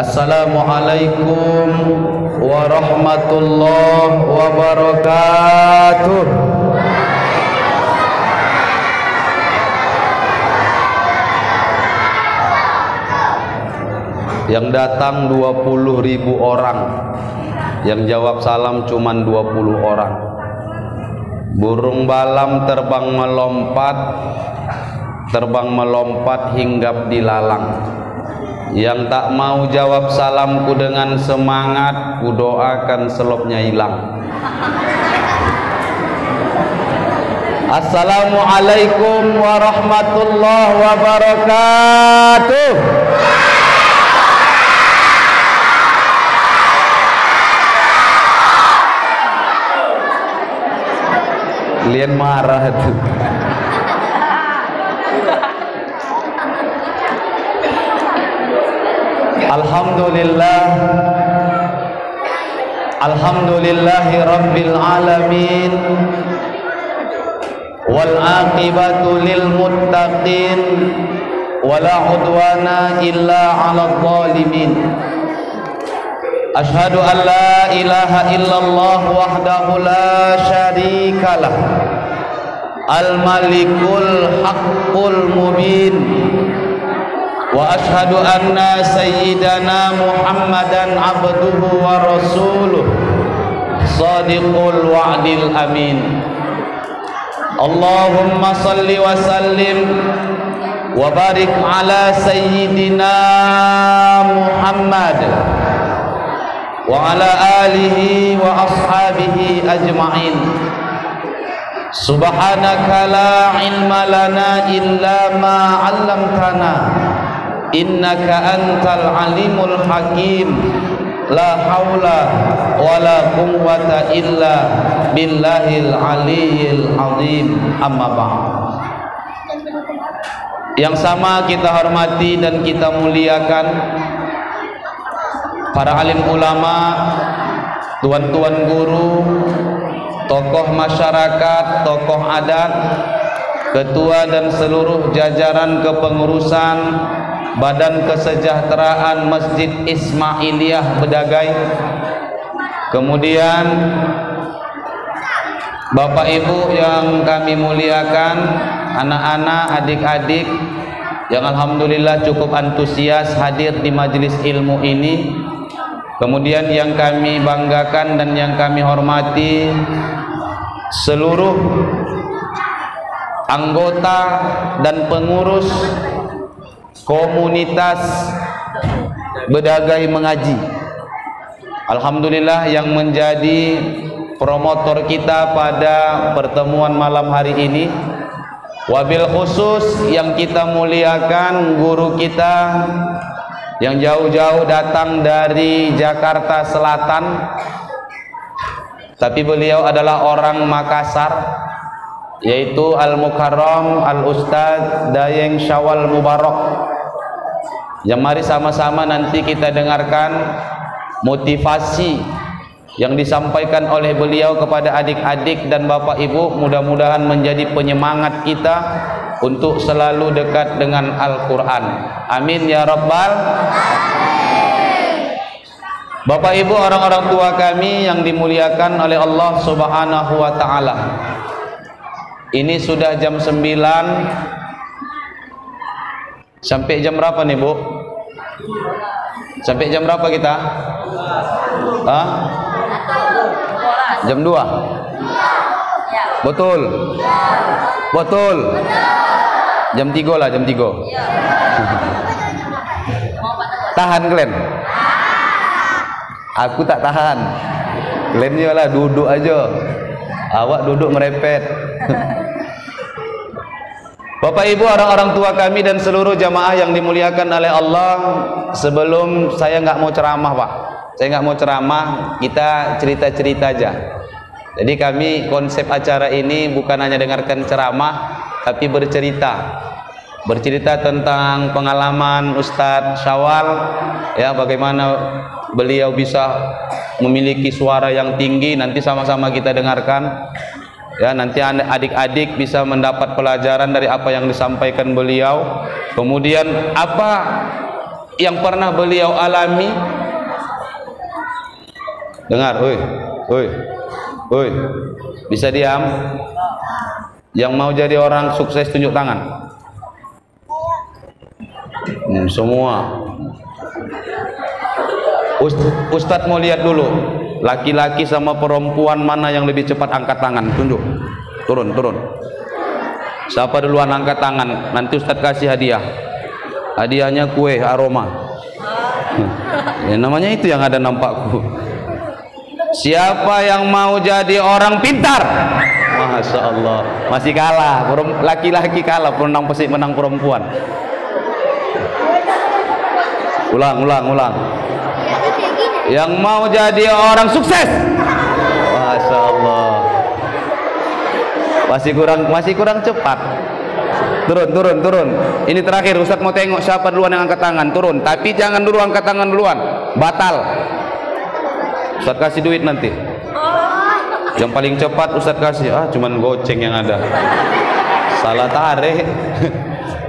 Assalamualaikum warahmatullahi wabarakatuh. Yang datang 20.000 orang, yang jawab salam cuman 20 orang. Burung balam terbang melompat hinggap di lalang. Yang tak mau jawab salamku dengan semangat, ku doakan selopnya hilang. Assalamualaikum warahmatullahi wabarakatuh. Lian marah tuh. Alhamdulillahi rabbil alamin, wal aqibatu lil muttaqin, wala udwana illa 'alal zalimin. Asyhadu an la ilaha illallah wahdahu la syarikalah, al malikul haqqul mubin. Wa ashhadu anna sayyidana Muhammadan abduhu wa rasuluh, sadiqul wa'dil amin. Allahumma salli wa sallim wa barik ala sayyidina Muhammad wa ala alihi wa ashabihi ajma'in. Subhanaka la ilma lana illa ma 'allamtana, innaka antal alimul hakim. La haula wala quwwata illa billahil aliyyil azim. Amma ba'd. Yang sama kita hormati dan kita muliakan para alim ulama, tuan-tuan guru, tokoh masyarakat, tokoh adat, ketua dan seluruh jajaran kepengurusan Badan Kesejahteraan Masjid Ismailiyah Bedagai. Kemudian Bapak Ibu yang kami muliakan, anak-anak, adik-adik yang alhamdulillah cukup antusias hadir di majelis ilmu ini. Kemudian yang kami banggakan dan yang kami hormati seluruh anggota dan pengurus komunitas Bedagai Mengaji. Alhamdulillah yang menjadi promotor kita pada pertemuan malam hari ini. Wabil khusus yang kita muliakan guru kita yang jauh-jauh datang dari Jakarta Selatan, tapi beliau adalah orang Makassar, yaitu Al-Mukarram Al-Ustadz Dayeng Syawal Mubarak. Yang mari sama-sama nanti kita dengarkan motivasi yang disampaikan oleh beliau kepada adik-adik dan bapak ibu. Mudah-mudahan menjadi penyemangat kita untuk selalu dekat dengan Al-Quran. Amin ya Rabbal. Bapak ibu, orang-orang tua kami yang dimuliakan oleh Allah Subhanahu wa ta'ala, ini sudah jam 9. Sampai jam berapa nih Bu? Sampai jam berapa kita? Hah? Jam 2? Betul? Betul? Jam 3 lah, jam 3. Tahan kalian? Aku tak tahan. Kalian juga lah, duduk aja. Awak duduk merepet. Bapak ibu, orang-orang tua kami dan seluruh jamaah yang dimuliakan oleh Allah, sebelum saya nggak mau ceramah Pak, saya nggak mau ceramah, kita cerita-cerita aja. Jadi kami konsep acara ini bukan hanya dengarkan ceramah, tapi bercerita tentang pengalaman Ustadz Syawal, ya, bagaimana beliau bisa memiliki suara yang tinggi. Nanti sama-sama kita dengarkan. Ya, nanti adik-adik bisa mendapat pelajaran dari apa yang disampaikan beliau. Kemudian apa yang pernah beliau alami? Dengar, oi, bisa diam? Yang mau jadi orang sukses tunjuk tangan. Semua. Ustadz mau lihat dulu, laki-laki sama perempuan mana yang lebih cepat angkat tangan, tunjuk. Turun. Siapa duluan angkat tangan, nanti Ustadz kasih hadiah. Hadiahnya kue aroma. Ya, namanya itu yang ada nampakku. Siapa yang mau jadi orang pintar? Masya Allah, masih kalah, laki-laki kalah, menang perempuan. Ulang. Yang mau jadi orang sukses? Masya Allah, masih kurang cepat. Turun. Ini terakhir, Ustadz mau tengok siapa duluan yang angkat tangan. Turun, tapi jangan dulu angkat tangan duluan, batal. Ustadz kasih duit nanti. Yang paling cepat Ustadz kasih. Cuman goceng yang ada. Salah tarik.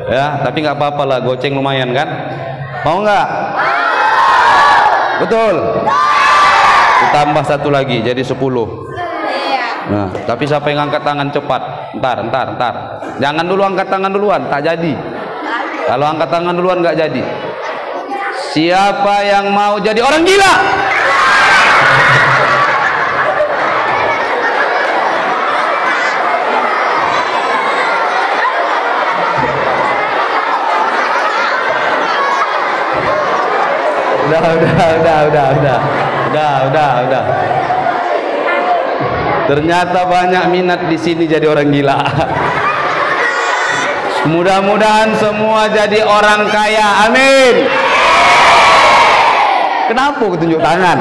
Ya, tapi nggak apa-apa lah, goceng lumayan kan? Mau nggak? Betul. Ditambah satu lagi jadi 10. Nah, tapi siapa yang angkat tangan cepat? Ntar. Jangan dulu angkat tangan duluan, tak jadi. Kalau angkat tangan duluan nggak jadi. Siapa yang mau jadi orang gila? Udah. Ternyata banyak minat di sini jadi orang gila. Mudah-mudahan semua jadi orang kaya. Amin. Kenapa tunjuk tangan?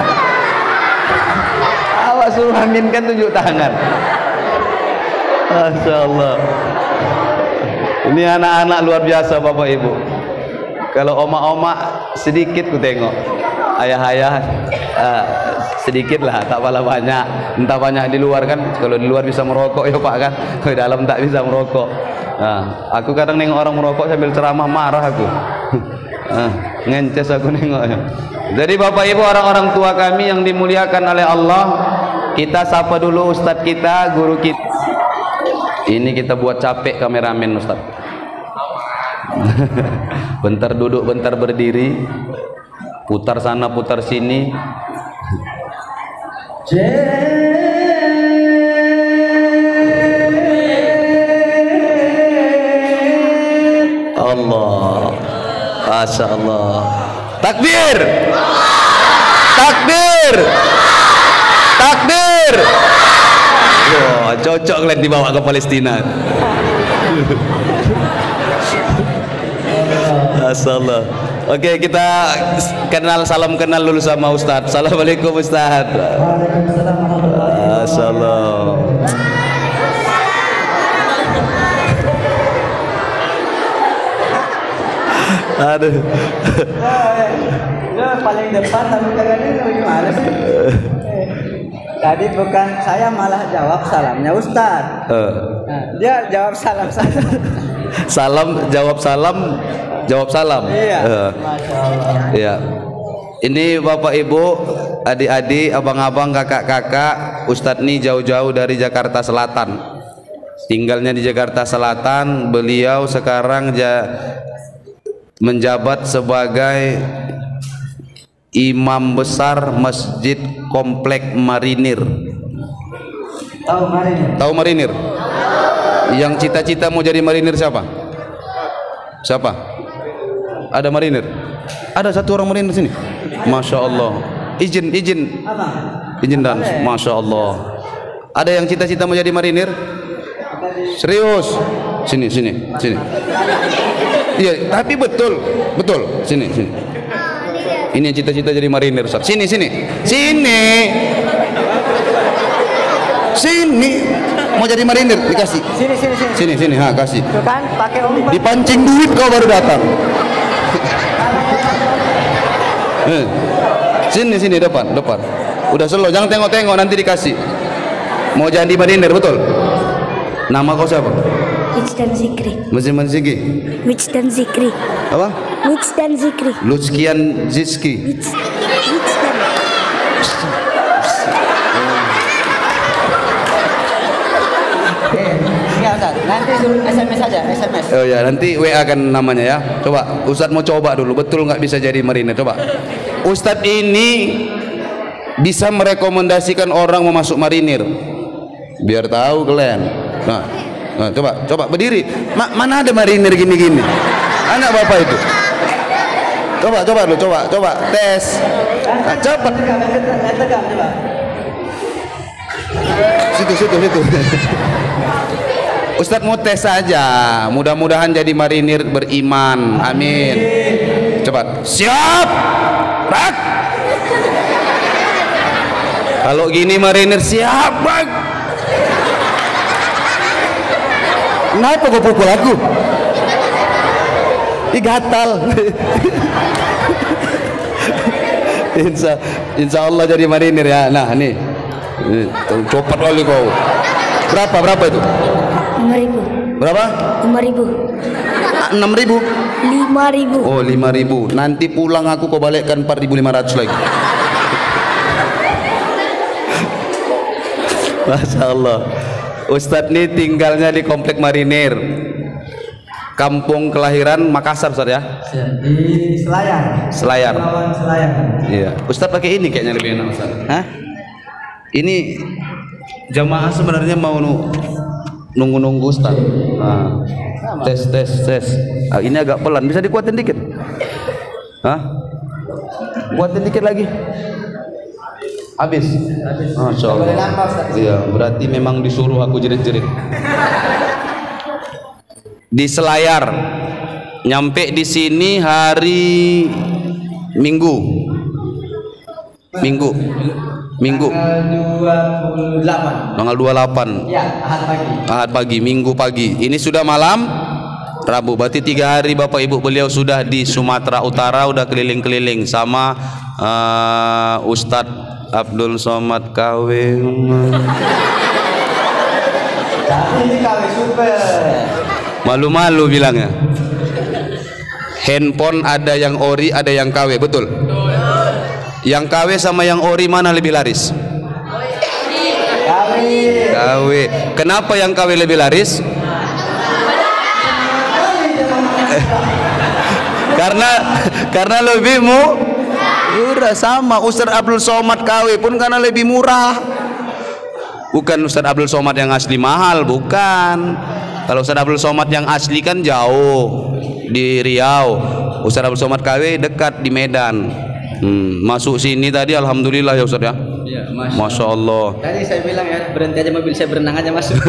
Awak suruh amin kan tunjuk tangan. Masya Allah. Ini anak-anak luar biasa Bapak Ibu. Kalau oma-oma sedikit ku tengok, ayah-ayah sedikit lah, tak pala banyak. Entah banyak di luar kan, kalau di luar bisa merokok ya Pak kan, di dalam tak bisa merokok. Nah, aku kadang nengok orang merokok sambil ceramah marah aku. Ngences aku nengoknya. Jadi Bapak Ibu, orang-orang tua kami yang dimuliakan oleh Allah, kita sapa dulu Ustadz kita, guru kita. Ini kita buat capek kameramen Ustadz. Bentar duduk, bentar berdiri, putar sana putar sini. Allah, Masya Allah. Takbir, takbir. Oh, cocok kalian dibawa ke Palestina. Masyaallah. Oke, kita salam kenal dulu sama Ustadz. Assalamualaikum Ustadz. Masyaallah. Aduh. Lo paling depan tapi kadang-kadang gimana sih? Tadi bukan saya malah jawab salamnya Ustadz. Dia jawab salam saya. Jawab salam. Iya. Masya Allah. Iya. Ini Bapak Ibu, adik-adik, abang-abang, kakak-kakak, Ustadz ini jauh-jauh dari Jakarta Selatan. Tinggalnya di Jakarta Selatan. Beliau sekarang menjabat sebagai imam besar Masjid Komplek Marinir. Tahu Marinir? Yang cita-cita mau jadi marinir siapa? Ada marinir? Ada satu orang marinir sini. Masya Allah. Izin dan Masya Allah. Ada yang cita-cita mau jadi marinir? Serius? Sini. Iya, tapi betul. Sini. Ini yang cita-cita jadi marinir, Ustaz. Sini. Mau jadi marinir dikasih. Sini. Kasih. Tuh kan pakai umpan. Dipancing duit kau baru datang. Sini depan. Udah slow, jangan tengok-tengok nanti dikasih. Mau jadi marinir betul? Nama kau siapa? Wijdan Zikri. Musliman Ziki. Wijdan Zikri. Apa? Wijdan Zikri. Lutskian Zizki. Wijdan. Enggak Ustaz, nanti suruh SMS aja, SMS. Oh ya, nanti WA kan namanya ya. Coba Ustadz mau coba dulu, betul nggak bisa jadi marinir? Coba. Ustadz ini bisa merekomendasikan orang mau masuk marinir. Biar tahu kalian. Nah, coba berdiri. Mana ada marinir gini-gini? Anak bapak itu. Coba tes. Nah, cepat. Tegak coba. Situ. Ustadz mau tes saja, mudah-mudahan jadi marinir beriman, amin. Cepat, siap, rak. Kalau gini marinir siap, rak. Kenapa kau pukul aku? Ih, gatal. Insya Allah jadi marinir ya. Nah nih, cepat kali kau. Berapa itu? 5.000. Berapa? 5.000. 6.000. 5.000. Oh 5.000. Nanti pulang aku kau balikkan 4.500 lagi. Masya Allah. Ustadz ini tinggalnya di Komplek Marinir. Kampung kelahiran Makassar Ustadz ya? Di Selayar. Selayar. Iya. Ustadz pakai ini kayaknya lebih enak Ustadz. Hah? Ini jamaah sebenarnya mau nunggu Ustaz. Nah, tes. Ini agak pelan, bisa dikuatin dikit. Hah? Kuatin dikit lagi. Habis. Masya Allah. Iya, berarti memang disuruh aku jerit-jerit. Di Selayar. Nyampe di sini hari Minggu. Tanggal 28. Ya, Ahad pagi, Minggu pagi. Ini sudah malam Rabu. Berarti 3 hari Bapak Ibu beliau sudah di Sumatera Utara, udah keliling-keliling sama Ustadz Abdul Somad KW. Ini KW super. Malu-malu bilangnya. Handphone ada yang ori, ada yang KW, betul? Yang KW sama yang ori mana lebih laris? KW. Kenapa yang KW lebih laris? karena lebih murah. Sama Ustadz Abdul Somad KW pun karena lebih murah. Bukan Ustadz Abdul Somad yang asli mahal, bukan. Kalau Ustadz Abdul Somad yang asli kan jauh di Riau. Ustadz Abdul Somad KW dekat di Medan. Masuk sini tadi alhamdulillah ya Ustadz ya. Ya, Masya Allah. Tadi saya bilang ya, berhenti aja mobil saya, berenang aja masuk.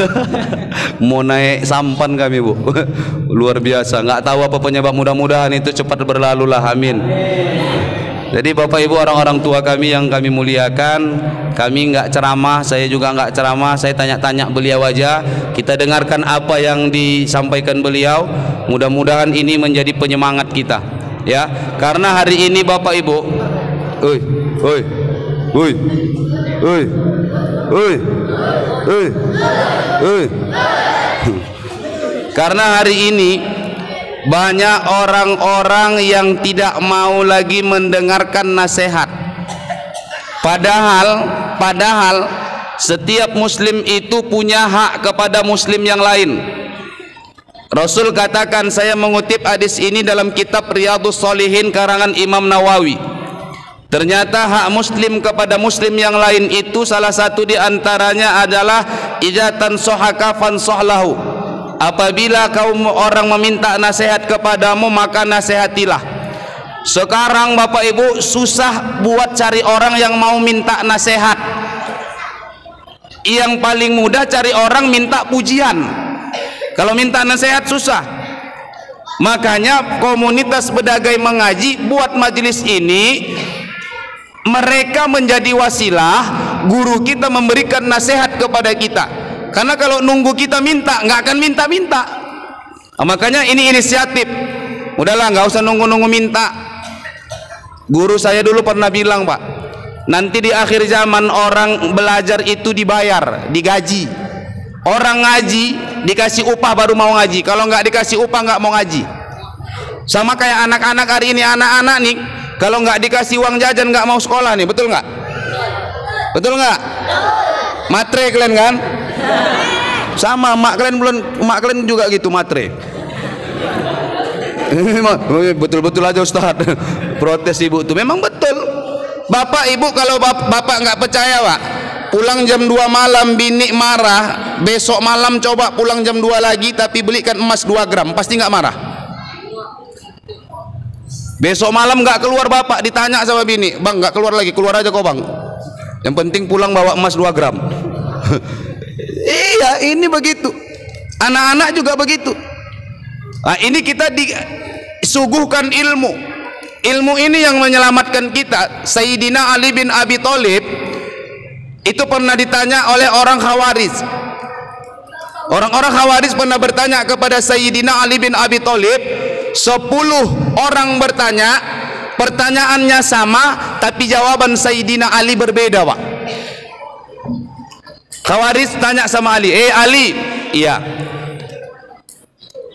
Mau naik sampan kami Bu. Luar biasa. Nggak tahu apa penyebab, mudah-mudahan itu cepat berlalu lah, amin. Jadi Bapak Ibu, orang-orang tua kami yang kami muliakan, kami nggak ceramah, saya juga nggak ceramah, saya tanya-tanya beliau aja. Kita dengarkan apa yang disampaikan beliau. Mudah-mudahan ini menjadi penyemangat kita, ya. Karena hari ini Bapak Ibu, karena hari ini banyak orang-orang yang tidak mau lagi mendengarkan nasihat. Padahal setiap muslim itu punya hak kepada muslim yang lain. Rasul katakan, saya mengutip hadis ini dalam kitab Riyadhus Shalihin karangan Imam Nawawi. Ternyata hak muslim kepada muslim yang lain itu salah satu di antaranya adalah ijatan sohaka fansohlahu. Apabila kaum orang meminta nasihat kepadamu, maka nasihatilah. Sekarang Bapak Ibu susah buat cari orang yang mau minta nasihat. Yang paling mudah cari orang minta pujian. Kalau minta nasihat susah. Makanya komunitas Bedagai Mengaji buat majelis ini, mereka menjadi wasilah guru kita memberikan nasihat kepada kita. Karena kalau nunggu kita minta, nggak akan minta-minta. Makanya ini inisiatif. Udahlah, nggak usah nunggu-nunggu minta. Guru saya dulu pernah bilang, Pak, nanti di akhir zaman orang belajar itu dibayar, digaji. Orang ngaji dikasih upah baru mau ngaji. Kalau nggak dikasih upah nggak mau ngaji. Sama kayak anak-anak hari ini, anak-anak nih kalau nggak dikasih uang jajan nggak mau sekolah nih, betul nggak? Betul nggak? Matre kalian kan? Sama mak kalian juga gitu matre. Betul-betul aja Ustaz. Protes ibu tuh memang betul. Bapak ibu kalau bapak nggak percaya Pak, pulang jam 2 malam bini marah, besok malam coba pulang jam 2 lagi tapi belikan emas 2 gram, pasti nggak marah? Besok malam nggak keluar bapak ditanya sama bini, bang nggak keluar lagi, keluar aja kok bang, yang penting pulang bawa emas 2 gram. Iya, ini begitu, anak-anak juga begitu. Nah, ini kita disuguhkan ilmu. Ilmu ini yang menyelamatkan kita. Sayyidina Ali bin Abi Thalib itu pernah ditanya oleh orang Khawarij. Orang-orang Khawarij pernah bertanya kepada Sayyidina Ali bin Abi Thalib. 10 orang bertanya, pertanyaannya sama, tapi jawaban Sayyidina Ali berbeda, Pak. Khawarij tanya sama Ali, Ali, iya,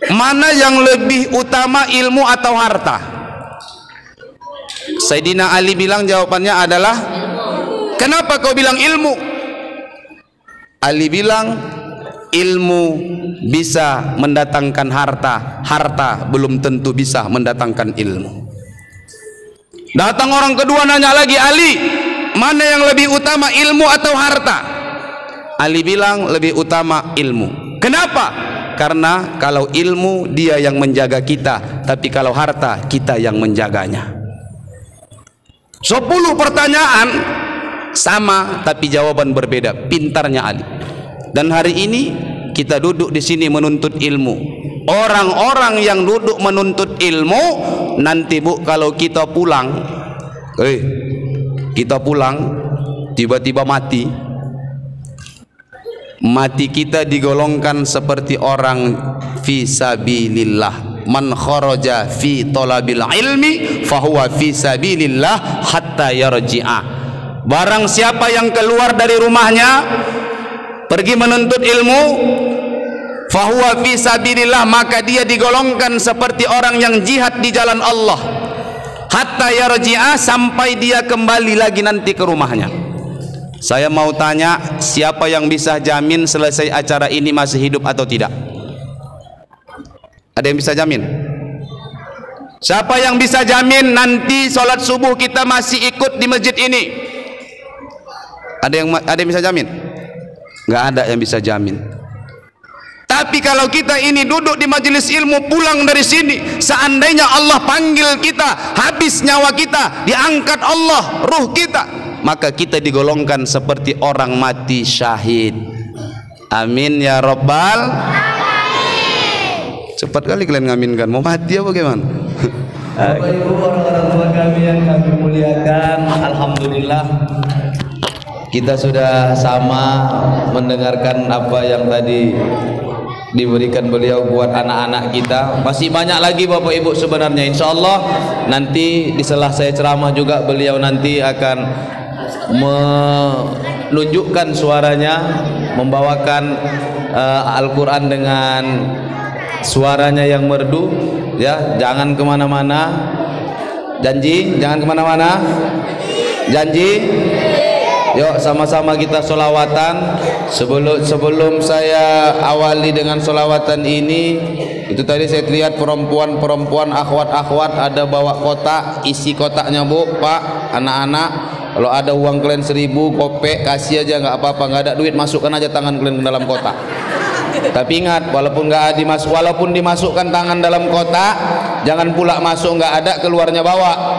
mana yang lebih utama, ilmu atau harta? Sayyidina Ali bilang jawabannya adalah, kenapa kau bilang ilmu? Ali bilang, ilmu bisa mendatangkan harta, harta belum tentu bisa mendatangkan ilmu. Datang orang kedua nanya lagi, Ali, mana yang lebih utama, ilmu atau harta? Ali bilang lebih utama ilmu. Kenapa? Karena kalau ilmu dia yang menjaga kita, tapi kalau harta kita yang menjaganya. 10 pertanyaan sama tapi jawaban berbeda, pintarnya Ali. Dan hari ini kita duduk di sini menuntut ilmu. Orang-orang yang duduk menuntut ilmu nanti Bu, kalau kita pulang, tiba-tiba mati kita digolongkan seperti orang fi sabilillah. Man kharaja fi talabil ilmi fahuwa fi sabilillah hatta yarji'a. Barang siapa yang keluar dari rumahnya pergi menuntut ilmu, fahuwa fi sabilillah, maka dia digolongkan seperti orang yang jihad di jalan Allah, hatta yarji'a, sampai dia kembali lagi nanti ke rumahnya. Saya mau tanya, siapa yang bisa jamin selesai acara ini masih hidup atau tidak? Ada yang bisa jamin? Siapa yang bisa jamin nanti sholat subuh kita masih ikut di masjid ini? Ada yang bisa jamin? Nggak ada yang bisa jamin. Tapi kalau kita ini duduk di majelis ilmu, pulang dari sini, seandainya Allah panggil kita, habis nyawa kita, diangkat Allah ruh kita, maka kita digolongkan seperti orang mati syahid. Amin ya Rabbal. Cepat kali kalian ngaminkan, mau mati apa bagaimana? Bapak Ibu, orang-orang tua kami yang kami muliakan, alhamdulillah kita sudah sama mendengarkan apa yang tadi diberikan beliau buat anak-anak kita. Masih banyak lagi Bapak Ibu sebenarnya. Insya Allah nanti di setelah saya ceramah juga beliau nanti akan menunjukkan suaranya, membawakan Al-Quran dengan suaranya yang merdu, ya. Jangan kemana-mana, janji, jangan kemana-mana, janji. Yuk sama-sama kita solawatan. Sebelum saya awali dengan solawatan ini, itu tadi saya lihat perempuan-perempuan, akhwat-akhwat ada bawa kotak, isi kotaknya Bu, Pak, anak-anak, kalau ada uang kalian 1000 kopek kasih aja, nggak apa-apa, nggak ada duit masukkan aja tangan kalian ke dalam kotak. Tapi ingat, walaupun dimasukkan tangan dalam kotak, jangan pula masuk nggak ada keluarnya bawa.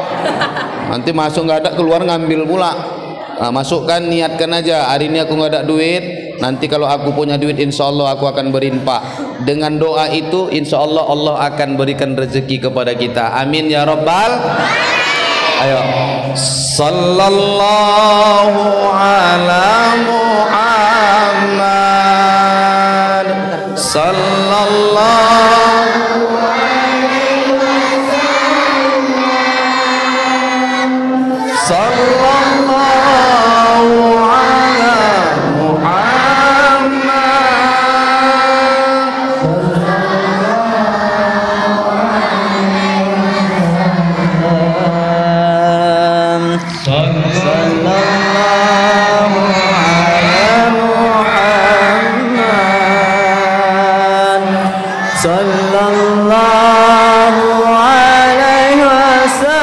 Nanti masuk nggak ada keluar ngambil pula. Nah, masukkan, niatkan aja, hari ini aku nggak ada duit, nanti kalau aku punya duit insya Allah aku akan berinfak. Dengan doa itu insya Allah Allah akan berikan rezeki kepada kita. Amin ya Rabbal. Ayo, sallallahu ala Muhammad, sallallahu alaihi wasallam, sallallahu ala Muhammad. sallallahu ala Muhammad sallallahu alaihi wasallam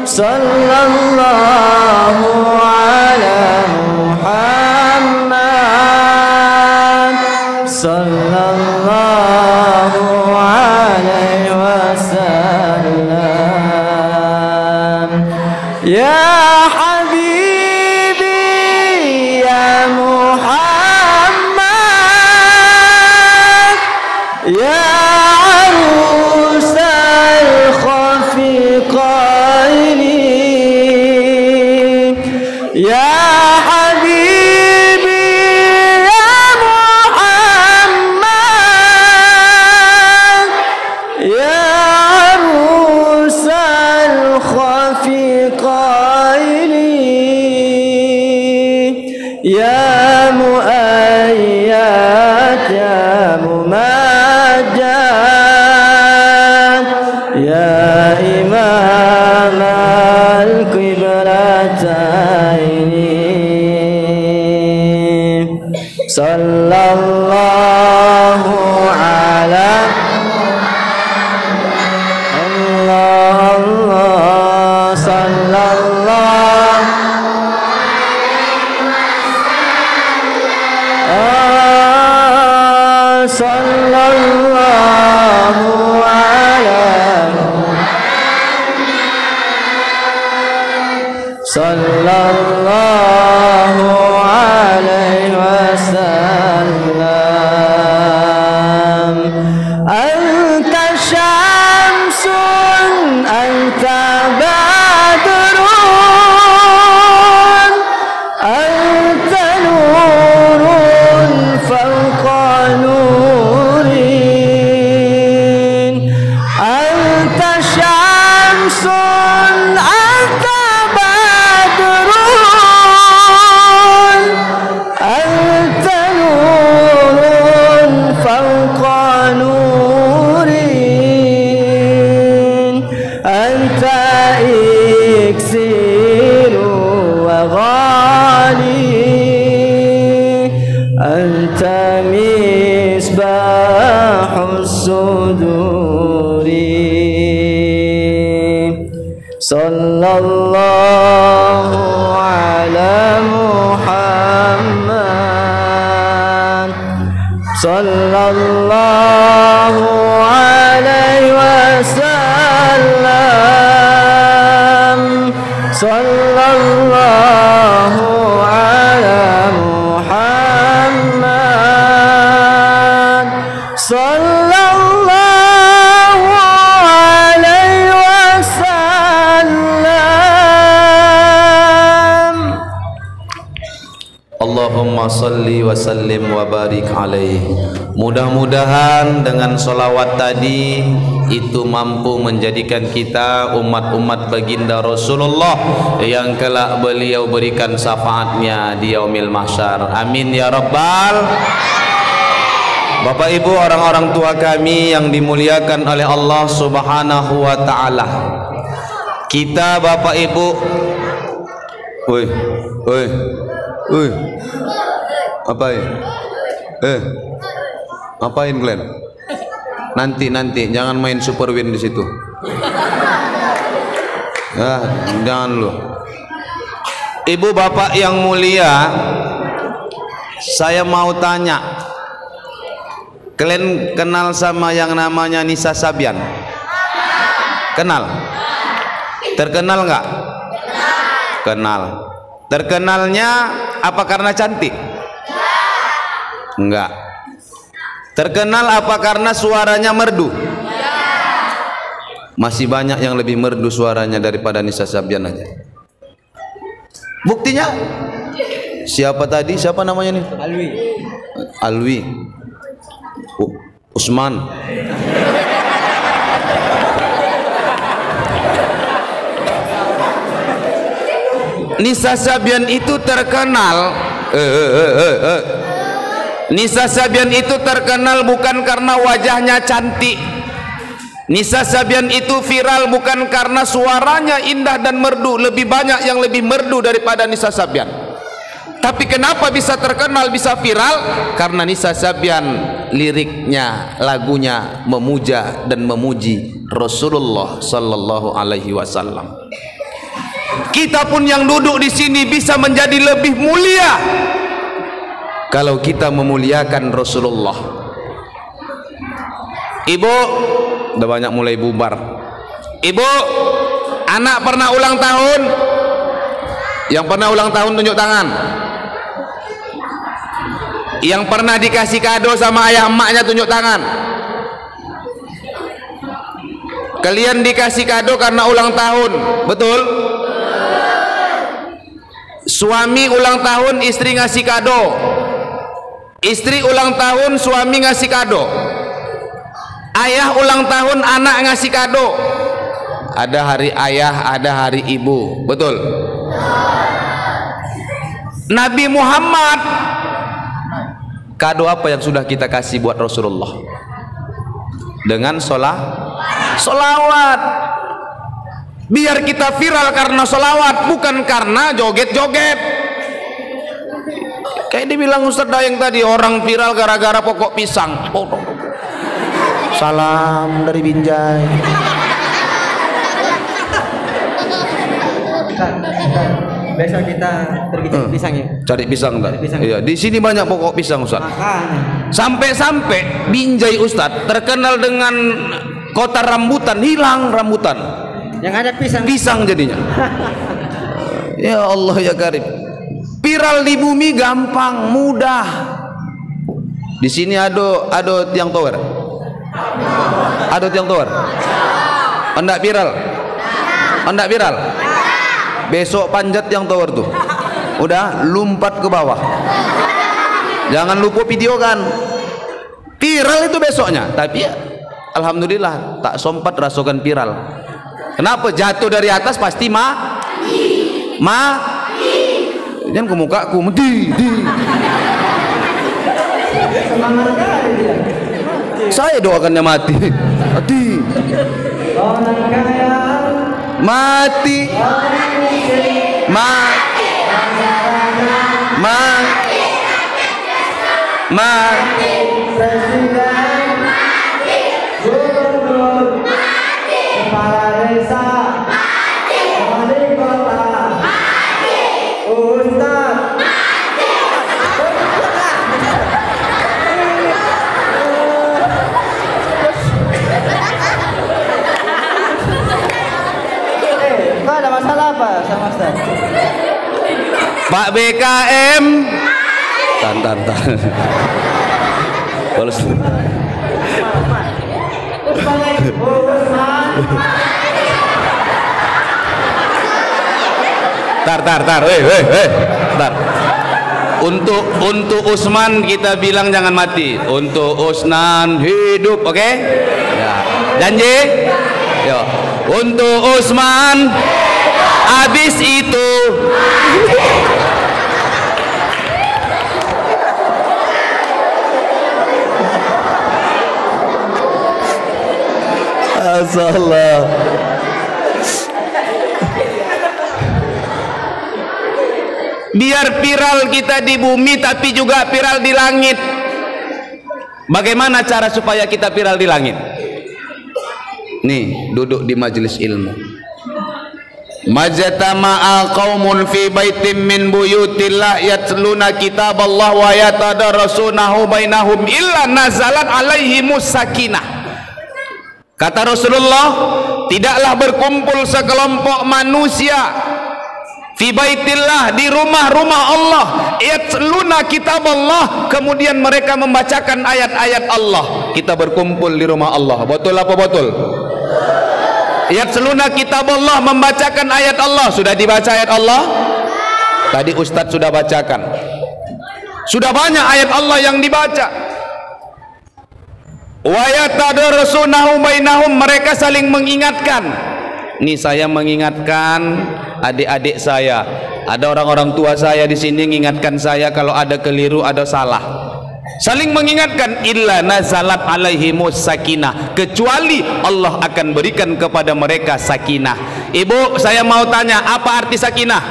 sallallahu ala Muhammad sallallahu alaihi wasallam ya habibi ya Muhammad ya arusal khafiqaini ya habibi ya Muhammad ya arusal khafiqaini ya muayyad ya mumajjad ya imam al-qiblataini sallallahu ala Allah Allah sallallahu sallallahu ala sallallahu alaihi wasallam anta syamsun anta badrun anta nurun fawqa nurin anta syamsun anta badrun anta nurun fawqa nurin anta iksiru wa ghali anta misbahus suduri sallallahu ala Muhammad sallallahu alaihi wasallam sallallahu ala Muhammad sallallahu alaihi wasallam. Allahumma salli wa sallim wa barik alaih. Mudah-mudahan dengan solawat tadi itu mampu menjadikan kita umat-umat baginda Rasulullah yang kelak beliau berikan syafaatnya di yaumil mahsyar. Amin ya rabbal. Bapak Ibu, orang-orang tua kami yang dimuliakan oleh Allah Subhanahu wa taala. Kita Bapak Ibu, woi, woi, woi. Apain? Apain kalian? Nanti jangan main super win di situ. Ya, jangan lu. Ibu bapak yang mulia, saya mau tanya. Kalian kenal sama yang namanya Nisa Sabian? Kenal? Terkenal nggak? Kenal. Terkenalnya apa karena cantik? Enggak. Terkenal apa karena suaranya merdu? Masih banyak yang lebih merdu suaranya daripada Nisa Sabian aja. Buktinya? Siapa tadi? Siapa namanya nih? Alwi. Usman. Nisa Sabian itu terkenal. Nisa Sabian itu terkenal bukan karena wajahnya cantik. Nisa Sabian itu viral bukan karena suaranya indah dan merdu, lebih banyak yang lebih merdu daripada Nisa Sabian. Tapi kenapa bisa terkenal, bisa viral? Karena Nisa Sabian liriknya, lagunya memuja dan memuji Rasulullah sallallahu alaihi wasallam. Kita pun yang duduk di sini bisa menjadi lebih mulia kalau kita memuliakan Rasulullah. Ibu, udah banyak mulai bubar. Ibu, anak pernah ulang tahun? Yang pernah ulang tahun tunjuk tangan. Yang pernah dikasih kado sama ayah emaknya tunjuk tangan. Kalian dikasih kado karena ulang tahun, betul? Suami ulang tahun, istri ngasih kado. Istri ulang tahun, suami ngasih kado. Ayah ulang tahun, anak ngasih kado. Ada hari ayah, ada hari ibu, betul? Nabi Muhammad, kado apa yang sudah kita kasih buat Rasulullah? Dengan solawat. Biar kita viral karena solawat, bukan karena joget-joget. Kayak dibilang Ustaz Dayeng tadi, orang viral gara-gara pokok pisang. Salam dari Binjai. Besok kita pergi cari pisang ya. Cari pisang enggak? Iya, di sini banyak pokok pisang Ustaz. Sampai-sampai Binjai Ustaz terkenal dengan kota rambutan, hilang rambutan. Yang ada pisang. Pisang jadinya. Ya Allah ya Karim. Viral di bumi gampang, mudah. Di sini ada tiang tower. Ada tiang tower. Enggak viral. Enggak viral. Besok panjat tiang tower tuh. Udah lompat ke bawah. Jangan lupa video kan. Viral itu besoknya. Tapi ya, alhamdulillah tak sempat rasakan viral. Kenapa? Jatuh dari atas pasti jangan ke mukaku di. Saya doakannya mati. Mati. Kepala desa mati, wali kota mati, ustaz mati. Kok ada masalah apa sama Ustaz? Pak BKM tan balas tar untuk Usman kita bilang jangan mati, untuk Usnan hidup, oke? Ya, janji. Yo, untuk Usman habis itu Salah. Biar viral kita di bumi tapi juga viral di langit. Bagaimana cara supaya kita viral di langit? Nih, duduk di majelis ilmu. Majtama'a qaumun fi baitin min buyutillah yatluna kitaballah wa yatadarasunahu bainahum illa nazalat alaihimus sakinah. Kata Rasulullah, tidaklah berkumpul sekelompok manusia fi baitillah, di rumah-rumah Allah, yatluna kitaballah, kemudian mereka membacakan ayat-ayat Allah. Kita berkumpul di rumah Allah, betul apa betul? Yatluna kitaballah, membacakan ayat Allah. Sudah dibaca ayat Allah? Tadi Ustadz sudah bacakan. Sudah banyak ayat Allah yang dibaca. Wa yatadarasunahu bainahum, mereka saling mengingatkan. Nih saya mengingatkan adik-adik saya. Ada orang-orang tua saya di sini mengingatkan saya kalau ada keliru, ada salah. saling mengingatkan, illa nazalat alaihimus sakinah, kecuali Allah akan berikan kepada mereka sakinah. Ibu, saya mau tanya, apa arti sakinah?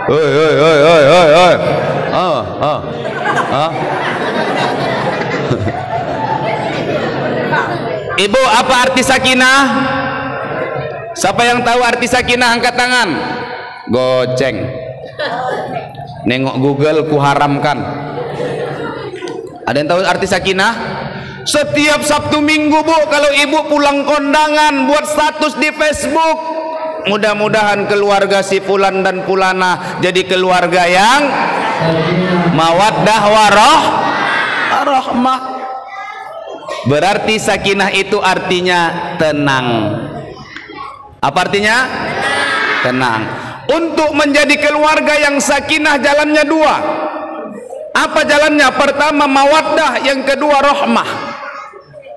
Oi. Ibu, apa arti sakinah? Siapa yang tahu arti sakinah angkat tangan. Goceng. Nengok Google, ku haramkan. Ada yang tahu arti sakinah? Setiap Sabtu Minggu, Bu, kalau ibu pulang kondangan buat status di Facebook, mudah-mudahan keluarga si fulan dan fulana jadi keluarga yang mawaddah warahmah. Berarti sakinah itu artinya tenang. Apa artinya? Tenang. Untuk menjadi keluarga yang sakinah jalannya dua. Apa jalannya? Pertama mawaddah, yang kedua rahmah.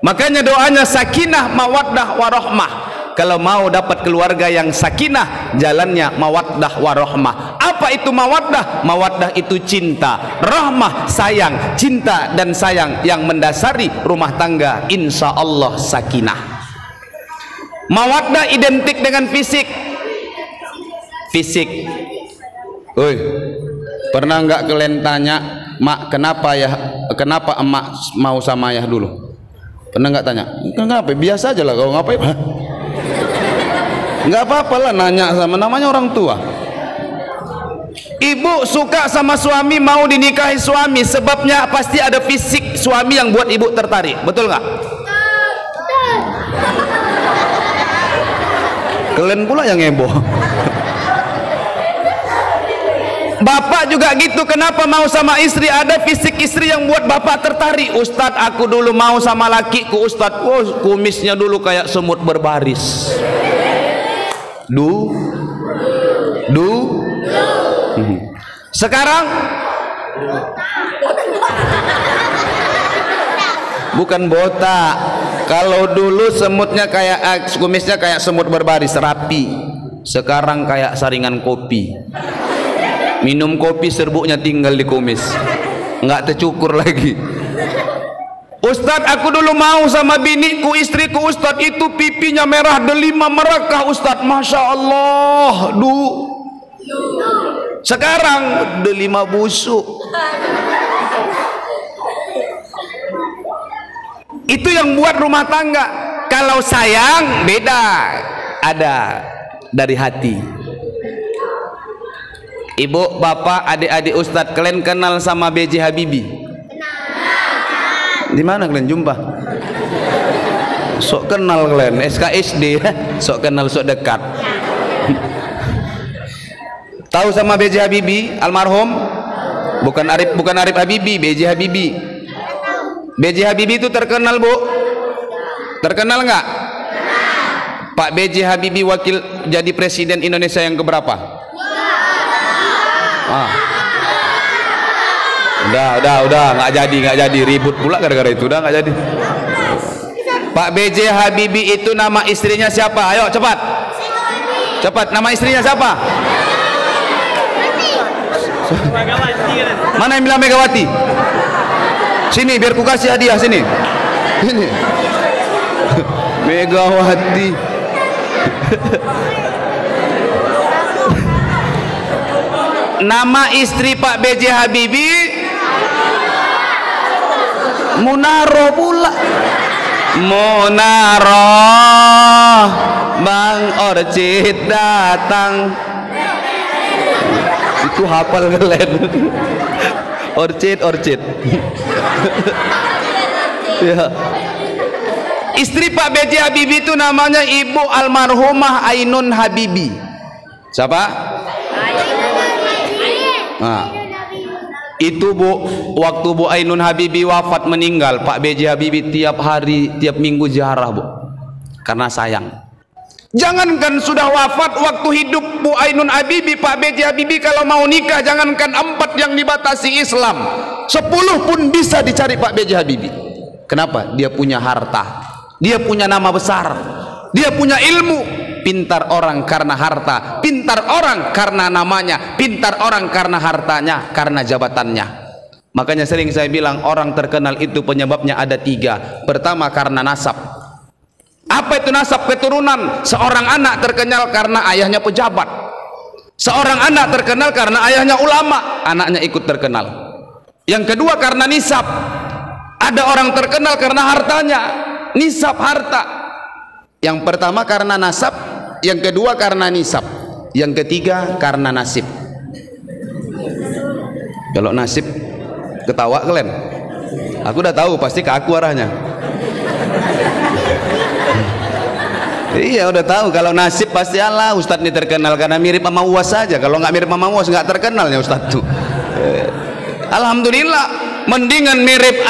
Makanya doanya sakinah mawaddah warahmah. Kalau mau dapat keluarga yang sakinah, jalannya mawaddah warahmah. Apa itu mawaddah? Mawaddah itu cinta, rahmah sayang, cinta dan sayang yang mendasari rumah tangga, insya Allah sakinah. Mawaddah identik dengan fisik. Fisik. Oi, pernah nggak kalian tanya, mak kenapa emak mau sama ayah dulu? Pernah nggak tanya? Kenapa? Biasa aja lah, kau ngapain? Nggak apa-apa lah nanya, sama namanya orang tua. Ibu suka sama suami, mau dinikahi suami, sebabnya pasti ada fisik suami yang buat ibu tertarik, betul nggak? Kalian pula yang heboh. Bapak juga gitu, kenapa mau sama istri? Ada fisik istri yang buat bapak tertarik. Ustadz, aku dulu mau sama lakiku, Ustadz. Oh, kumisnya dulu kayak semut berbaris. Sekarang bukan botak. Kalau dulu semutnya kayak kumisnya kayak semut berbaris, rapi. Sekarang kayak saringan kopi. Minum kopi serbuknya tinggal di kumis, nggak tercukur lagi. Ustadz, aku dulu mau sama biniku, istriku, Ustadz, itu pipinya merah delima merekah, Ustadz, Masya Allah. Sekarang delima busuk. Itu yang buat rumah tangga. Kalau sayang beda, ada dari hati. Ibu, bapak, adik-adik Ustadz, kalian kenal sama B.J. Habibie? Di mana kalian jumpa? Sok kenal kalian, SKSD, sok kenal, sok dekat. Tahu sama B.J. Habibie almarhum? Bukan Arif Habibie, B.J. Habibie. B.J. Habibie itu terkenal, Bu. Terkenal nggak? Pak B.J. Habibie wakil jadi presiden Indonesia yang keberapa? Udah nggak jadi, ribut pula gara-gara itu, udah nggak jadi. Pak B.J. Habibie itu nama istrinya siapa? Ayo cepat, nama istrinya siapa? Mana yang bilang Megawati? Sini biar ku kasih hadiah, sini. Megawati. Nama istri Pak B.J. Habibie Munaro pula. Munaro, Bang Orchid datang. Itu hafal kalian. Orchid. Ya. Istri Pak B.J. Habibie itu namanya Ibu almarhumah Ainun Habibie. Siapa? Nah, itu Bu, waktu Bu Ainun Habibie wafat meninggal, Pak B.J. Habibie tiap hari, tiap minggu ziarah, Bu, karena sayang. Jangankan sudah wafat, waktu hidup Bu Ainun Habibie, Pak B.J. Habibie kalau mau nikah, jangankan 4 yang dibatasi Islam, 10 pun bisa dicari Pak B.J. Habibie. Kenapa? Dia punya harta, dia punya nama besar, dia punya ilmu. Pintar orang karena harta, pintar orang karena namanya, pintar orang karena hartanya, karena jabatannya. Makanya sering saya bilang orang terkenal itu penyebabnya ada 3. Pertama karena nasab. Apa itu nasab? Keturunan. Seorang anak terkenal karena ayahnya pejabat. Seorang anak terkenal karena ayahnya ulama, anaknya ikut terkenal. Yang kedua karena nisab. Ada orang terkenal karena hartanya, nisab harta. Yang pertama karena nasab, yang kedua karena nisab, yang ketiga karena nasib. Kalau nasib ketawa kalian, aku udah tahu pasti ke aku arahnya. Iya udah tahu kalau nasib pasti Allah Ustadz ini terkenal karena mirip sama Uwas saja. Kalau nggak mirip sama Uwas nggak terkenalnya Ustadz tuh. Alhamdulillah, mendingan mirip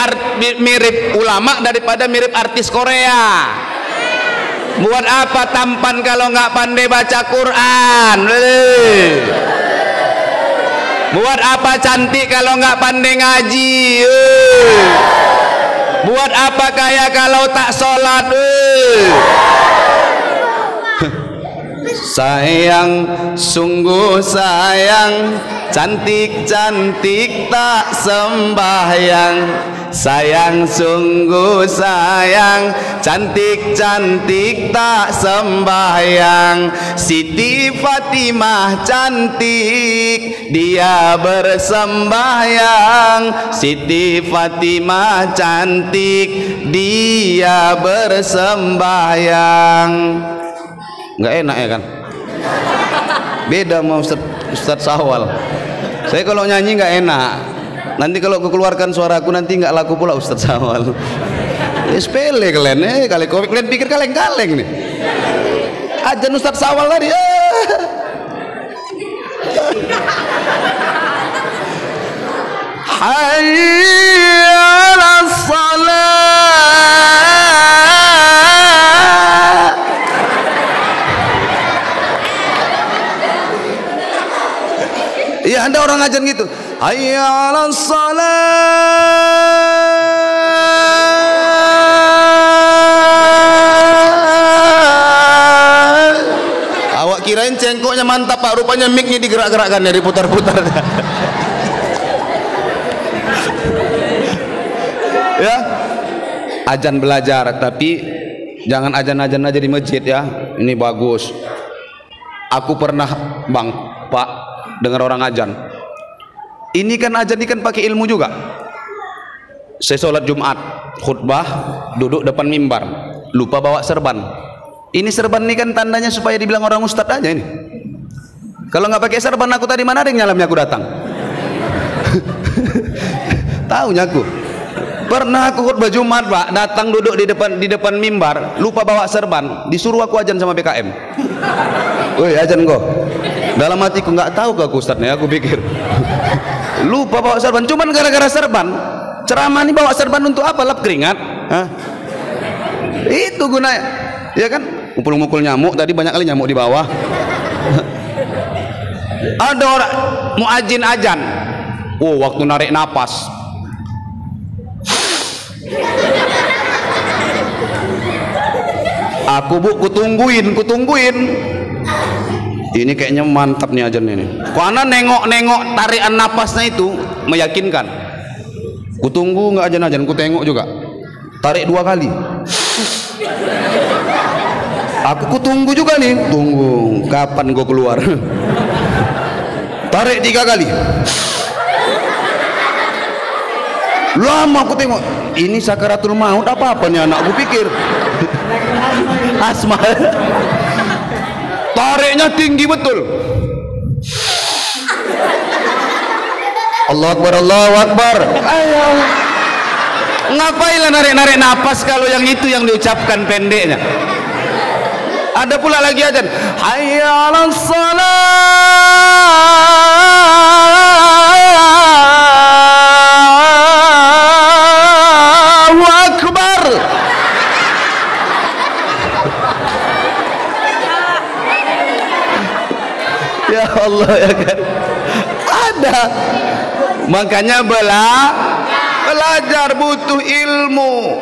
ulama daripada mirip artis Korea. Buat apa tampan kalau nggak pandai baca Quran? Buat apa cantik kalau nggak pandai ngaji? Buat apa kaya kalau tak sholat? Sayang, sungguh sayang, cantik-cantik tak sembahyang. Sayang, sungguh sayang, cantik-cantik tak sembahyang. Siti Fatimah cantik, dia bersembahyang. Siti Fatimah cantik, dia bersembahyang. Nggak enak ya kan? Beda sama Ustadz Sawal. Saya kalau nyanyi nggak enak. Nanti kalau keluarkan suaraku nanti nggak laku pula Ustadz Sawal. Sepele kalian, kalian pikir kaleng-kaleng nih. Ajan Ustadz Sawal tadi. Hayya 'alas shalah. Iya, ada orang ajan gitu. Hayya 'alas shalah. Awak kirain cengkoknya mantap Pak, rupanya mic-nya digerak-gerakkan ya, diputar-putar. Ya, ajan belajar, tapi jangan ajan-ajan aja di masjid ya. Ini bagus. Aku pernah Bang, Pak, dengar orang ajan. Ini kan ajan ini kan pakai ilmu juga. Saya sholat Jumat, khutbah, duduk depan mimbar, lupa bawa serban. Ini serban ini kan tandanya supaya dibilang orang ustadz aja ini. Kalau nggak pakai serban aku tadi mana ada yang nyalamnya aku datang. Tahunya aku. Pernah aku khutbah Jumat Pak, datang duduk di depan mimbar, lupa bawa serban, disuruh aku ajan sama BKM. Woi ajan kok. Dalam hatiku nggak tahu ke aku ustadznya, aku pikir lupa bawa serban, cuman gara-gara serban. Ceramah ini bawa serban untuk apa? Lap keringat. Hah? Itu gunanya, ya kan? Mukul-mukul nyamuk tadi, banyak kali nyamuk di bawah. Ada orang muadzin ajan, waktu narik napas. Aku kutungguin. Ini kayaknya mantap nih ajan ini. Karena nengok tarian napasnya itu meyakinkan. Kutunggu nggak ajan, kutengok juga. Tarik 2 kali. Aku kutunggu juga nih. Tunggu, kapan gue keluar? Tarik 3 kali. Lama aku tengok. Ini sakaratul maut apa nih anak? Aku pikir asma. Tariknya tinggi betul. Allahu Akbar, Allahu Akbar. Ayo. Ngapailah narik-narik napas kalau yang itu yang diucapkan pendeknya. Ada pula lagi ajan. Hayya 'alas shalah. Allahu Akbar. Ya Allah ya kan. Ada. Makanya belajar butuh ilmu.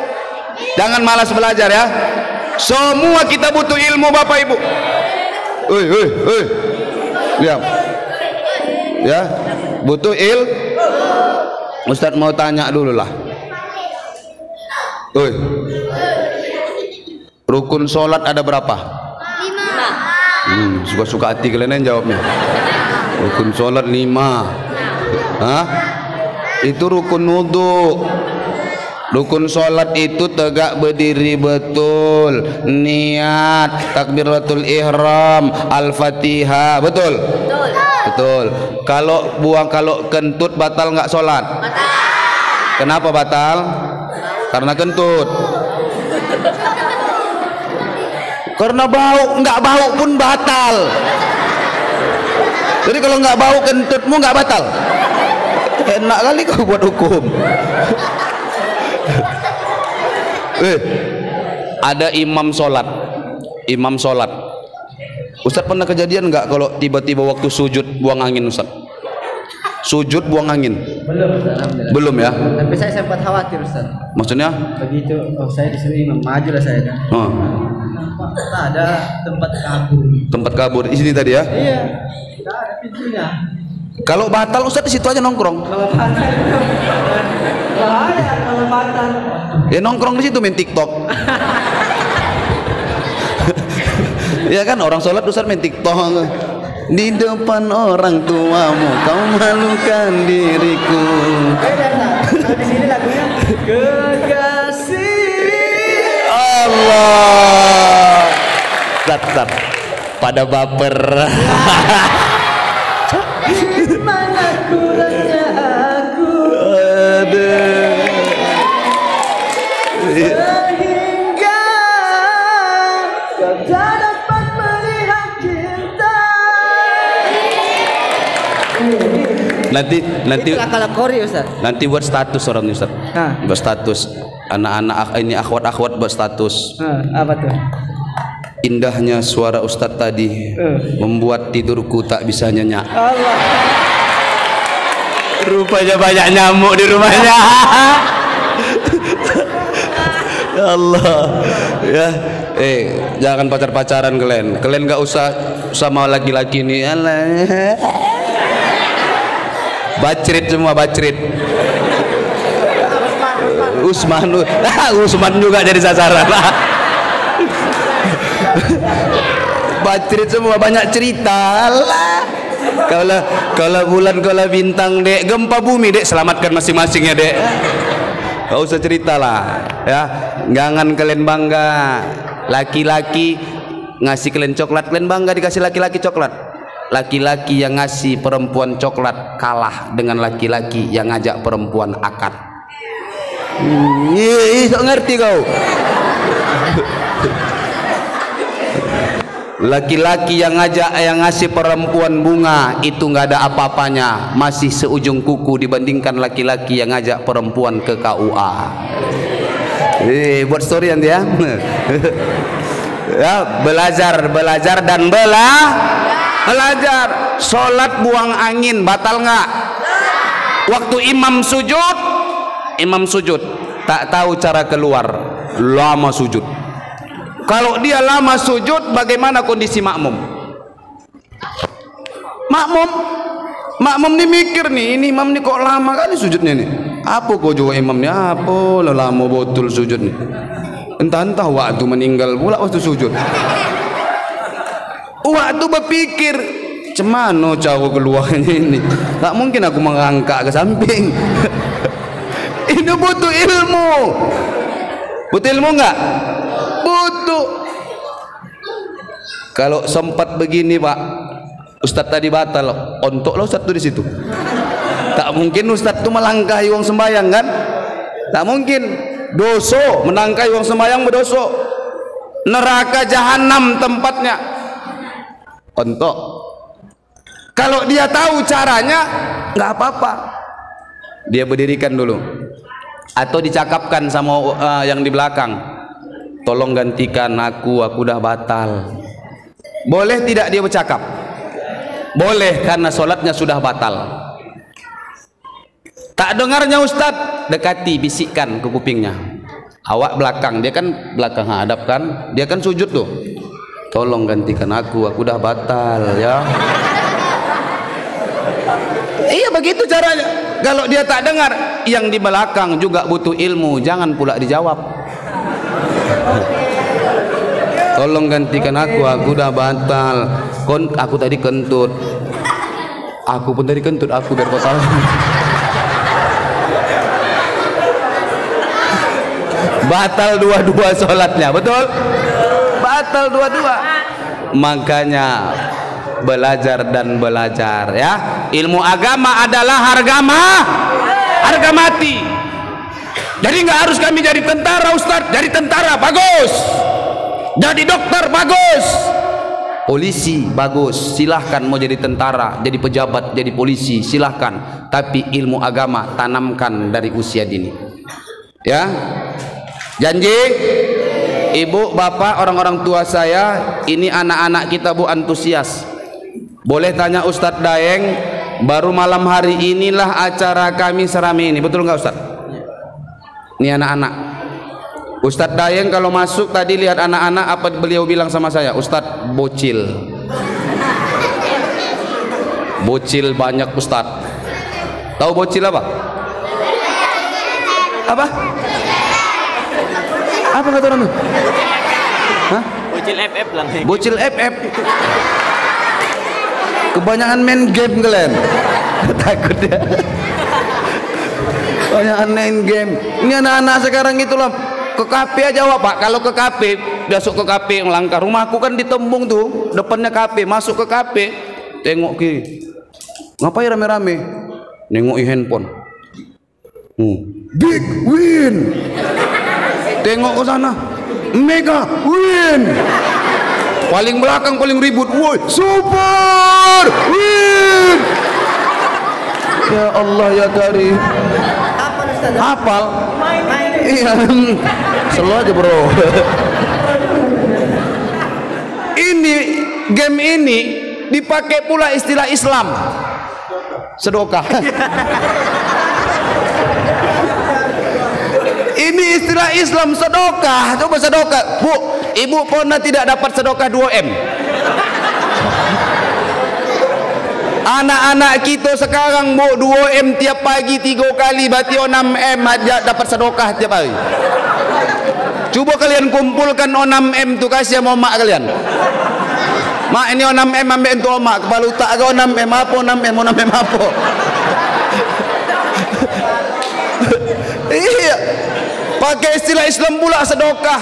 Jangan malas belajar ya. Semua kita butuh ilmu Bapak Ibu. Lihat. Ya, butuh Ustaz mau tanya dulu lah. Oi. Rukun sholat ada berapa? 5. Suka-suka hati kalian yang jawabnya. Rukun sholat 5. Hah? Itu rukun wudu. Rukun sholat itu tegak berdiri betul, niat, takbiratul ihram, al-fatihah, betul? Betul. Kalau kentut batal nggak sholat? Batal. Kenapa batal? Karena kentut. Karena bau, nggak bau pun batal. Jadi kalau nggak bau kentutmu nggak batal. Enak kali kau buat hukum. Ada imam sholat. Ustaz pernah kejadian nggak kalau tiba-tiba waktu sujud buang angin Ustaz? Sujud buang angin? Belum ya? Tapi saya sempat khawatir Ustaz. Maksudnya? Begitu, saya disuruh imam, maju lah saya kan. Ada tempat kabur. Di sini tadi ya? Iya. Ada pintunya. Kalau batal Ustaz di situ aja nongkrong. Kalau batal. Ya nongkrong di situ main TikTok. Ya kan orang sholat Ustaz main TikTok. Di depan orang tuamu kau malukan diriku. Di sini lagunya Kekasih Allah. Tat. Pada baper. Mana kurangnya aku. Aduh. Sehingga kau tak dapat melihat cinta. Nanti Kalau Kori Ustaz. nanti buat status orang nih Ustaz. Buat status anak-anak ini akhwat-akhwat buat status. Apa tuh? Indahnya suara Ustaz tadi membuat tidurku tak bisa nyenyak. Allah. Rupanya banyak nyamuk di rumahnya. Ya Allah. Ya, jangan pacaran kalian. Kalian nggak usah sama laki-laki ini. Bacrit semua bacrit. Usman juga jadi sasaran. Bacrit semua banyak cerita lah. Kalau bulan kalau bintang dek, gempa bumi dek, selamatkan masing-masing ya dek. Gak usah cerita lah ya. Jangan kalian bangga laki-laki ngasih kalian coklat, kalian bangga dikasih laki-laki coklat. Laki-laki yang ngasih perempuan coklat kalah dengan laki-laki yang ngajak perempuan akad. Sok ngerti kau. Laki-laki yang ngasih perempuan bunga itu nggak ada apa-apanya, masih seujung kuku dibandingkan laki-laki yang ngajak perempuan ke KUA. Buat story nanti ya. Ya, belajar dan belajar. Sholat buang angin batal nggak? Waktu imam sujud tak tahu cara keluar, lama sujud. Kalau dia lama sujud, bagaimana kondisi makmum? Makmum nih mikir nih, ini imam nih kok lama kali sujudnya nih. Apa kok juga imamnya? Apa lama betul sujud nih? Entah waktu meninggal pula waktu sujud. Waktu berpikir, cemano cara keluarnya ini? Tak mungkin aku mengangkat ke samping. Ini butuh ilmu. Butuh ilmu enggak? Butuh. Kalau sempat begini Pak, Ustadz tadi batal, ontok lo Ustadz tuh di situ. Tak mungkin Ustadz tuh melangkahi wong sembayang kan? Tak mungkin. Doso, menangkahi wong sembayang berdoso. Neraka jahanam tempatnya. Ontok. Kalau dia tahu caranya, nggak apa-apa. Dia berdirikan dulu, atau dicakapkan sama yang di belakang. Tolong gantikan aku udah batal. Boleh tidak dia bercakap? Boleh, karena sholatnya sudah batal. Tak dengarnya Ustadz, dekati, bisikkan ke kupingnya. Awak belakang, dia kan belakang hadap kan, dia kan sujud tuh. Tolong gantikan aku udah batal ya. Iya begitu caranya. Kalau dia tak dengar, yang di belakang juga butuh ilmu, jangan pula dijawab. Tolong gantikan aku udah batal. Aku tadi kentut. Aku pun tadi kentut, aku biar kau tahu. Batal dua-dua sholatnya, betul? Batal dua-dua. Makanya belajar dan belajar ya. Ilmu agama adalah harga mati. Jadi nggak harus kami jadi tentara, Ustadz. Jadi tentara bagus, jadi dokter bagus, polisi bagus, silahkan. Mau jadi tentara, jadi pejabat, jadi polisi, silahkan. Tapi ilmu agama tanamkan dari usia dini ya. Janji ibu, bapak, orang-orang tua saya, ini anak-anak kita Bu antusias. Boleh tanya Ustadz Daeng, baru malam hari inilah acara kami serami ini, betul nggak Ustadz? Ini anak-anak. Ustadz Daeng kalau masuk tadi lihat anak-anak, apa beliau bilang sama saya? Ustadz bocil. Bocil banyak Ustadz. Tahu bocil apa? Apa? Apa kata orang tuh? Hah? Bocil FF lang. Bocil FF. Kebanyakan main game kalian. Takut ya. Kebanyakan main game. Ini anak-anak sekarang itulah ke kafe aja Wak, Pak. Kalau ke kafe, masuk ke kafe melangkah. Rumahku kan di Tembung tuh, depannya kafe. Masuk ke kafe, tengok kiri. Ngapain rame-rame? Nengoki handphone. Big win. Tengok ke sana, mega win. Paling belakang paling ribut, woi super win. Ya Allah ya Karim. Hafal? Iya. Selalu aja bro. Ini game ini dipakai pula istilah Islam, sedekah. Ini istilah Islam, sedekah. Coba sedekah. Bu, ibu pernah tidak dapat sedekah 2M? Anak-anak kita sekarang Bu 2M tiap pagi 3 kali, berarti 6M aja dapat sedekah tiap hari. Coba kalian kumpulkan 6M tu kasih sama mak kalian. Mak ini 6M ambil untuk mak, kepala otak kau 6M apa 6M apa? Iya. Pakai istilah Islam pula sedekah.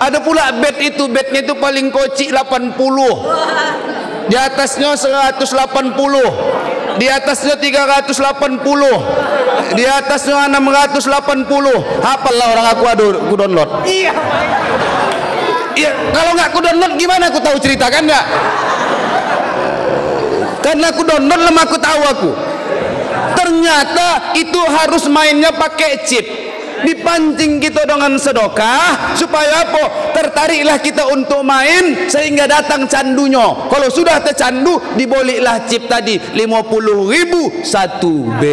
Ada pula bet itu, betnya itu paling kocik 80. Di atasnya 180. Di atasnya 380. Di atasnya 680. Hafallah orang aku download. Iya. Iya, kalau nggak aku download gimana aku tahu cerita kan nggak? Karena aku download lama aku tahu aku. Ternyata itu harus mainnya pakai chip. Dipancing kita dengan sedekah supaya apa? Tertariklah kita untuk main sehingga datang candunya. Kalau sudah tercandu, diboliklah chip tadi 50.000 1B.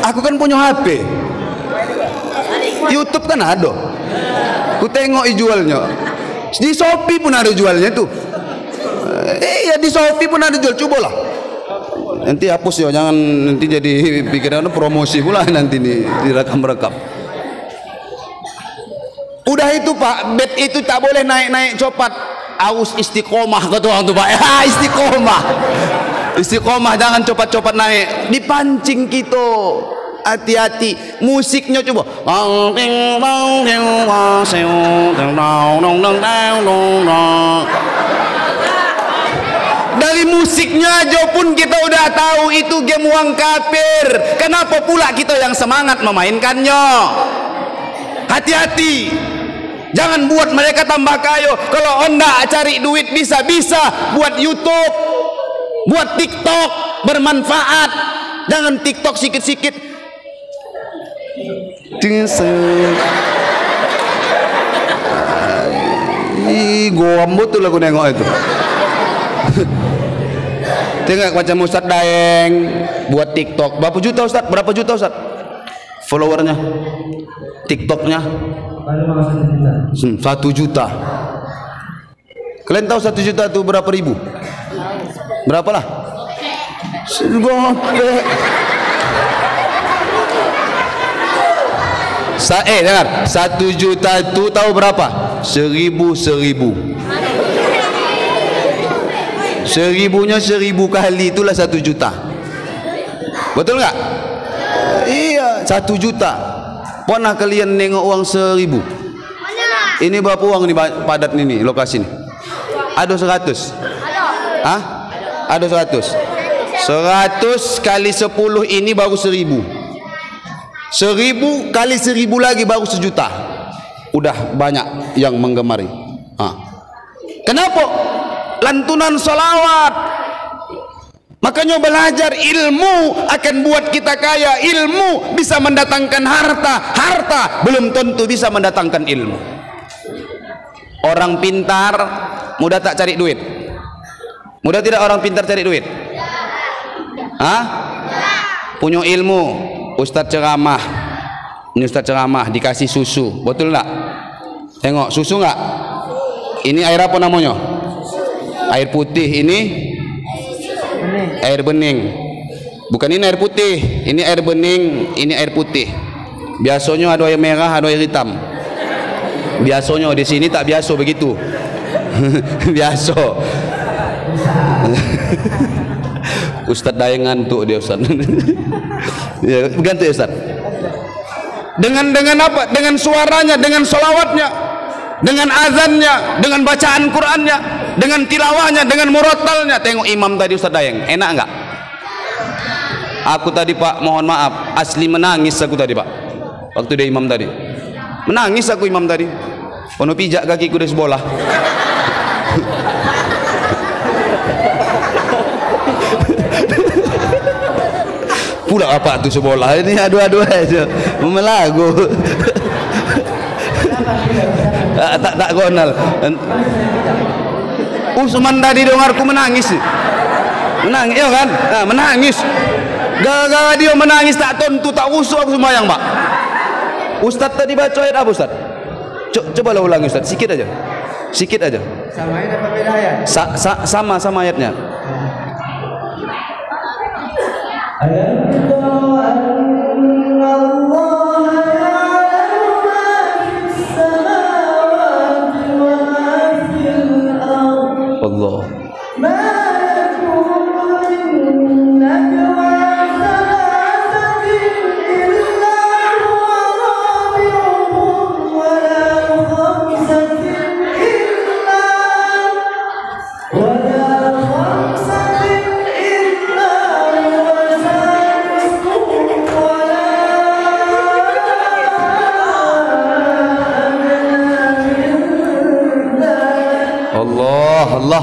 Aku kan punya HP, YouTube kan ada. Aku tengok jualnya. Di Shopee pun ada jualnya tuh. Iya di Shopee pun ada jual, cobalah. Nanti hapus ya, jangan nanti jadi pikiran promosi pula nanti nih direkam-rekam. Udah itu Pak, bet itu tak boleh naik-naik copat. Aus istiqomah kata orang tuh Pak. Ya istiqomah. Istiqomah, jangan copat-copat naik. Dipancing kita. Hati-hati. Musiknya coba. Dari musiknya aja pun kita udah tahu itu game uang kafir. Kenapa pula kita yang semangat memainkannya? Hati-hati. Jangan buat mereka tambah kayo. Kalau Anda cari duit bisa-bisa buat YouTube, buat TikTok, bermanfaat. Jangan TikTok sikit-sikit. Goam betul aku nengok itu. Tengok macam Ustadz Daeng buat TikTok. Berapa juta Ustadz? Berapa juta Ustadz? Followernya, TikToknya 1 juta. Kalian tahu 1 juta itu berapa ribu? Berapa lah? Gopek. Dengar, 1 juta itu tahu berapa? 1000. Seribunya 1000 kali, itulah 1 juta. Betul nggak? Iya, 1 juta. Pernah kalian nengok uang 1000? Ini berapa uang nih padat nih lokasi nih? Ada 100? Hah? Ada 100? 100 kali 10 ini baru 1000. 1000 kali 1000 lagi baru 1 juta. Udah banyak yang menggemari. Kenapa? Lantunan salawat. Makanya belajar ilmu akan buat kita kaya. Ilmu bisa mendatangkan harta. Harta belum tentu bisa mendatangkan ilmu. Orang pintar mudah tak cari duit? Mudah tidak orang pintar cari duit? Hah? Punya ilmu, ustadz ceramah. Ini ustadz ceramah dikasih susu, betul nggak? Tengok susu nggak? Ini air apa namanya? Air putih, ini air bening. Bukan ini air putih, ini air bening, ini air putih. Biasanya ada air merah, ada air hitam. Biasanya di sini tak biasa begitu. Biasa. Ustadz Dayang ngantuk dia Ustadz. Ya, ganti Ustadz. Dengan apa? Dengan suaranya, dengan solawatnya, dengan azannya, dengan bacaan Qur'annya, dengan tilawahnya, dengan murattalnya. Tengok imam tadi Ustadz Dayang, enak enggak? Aku tadi Pak, mohon maaf, asli menangis aku tadi Pak. Waktu dia imam tadi, menangis aku imam tadi. Ono pijak kakiku di sebelah. Pula apa tuh sebelah ini, adu-adu aja memelagu. tak gonal. Usman tadi dengarku menangis ya kan? Nah, menangis gara-gara dia menangis tak tentu tak usuh aku sembahyang Pak. Ustadz tadi baca ayat apa Ustadz? Coba lah ulangi Ustadz, sikit aja. Sama ayat apa beda ayat? Sama ayatnya. Allah.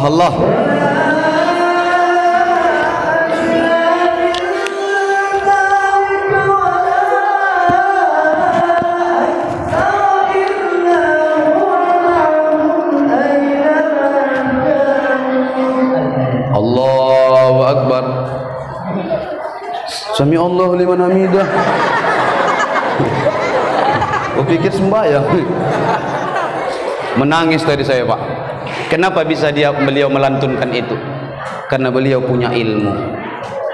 Allah. Allahu Akbar. Sami Allah liman hamidah. Kau pikir sembahyang? Menangis tadi saya Pak. Kenapa bisa beliau melantunkan itu? Karena beliau punya ilmu.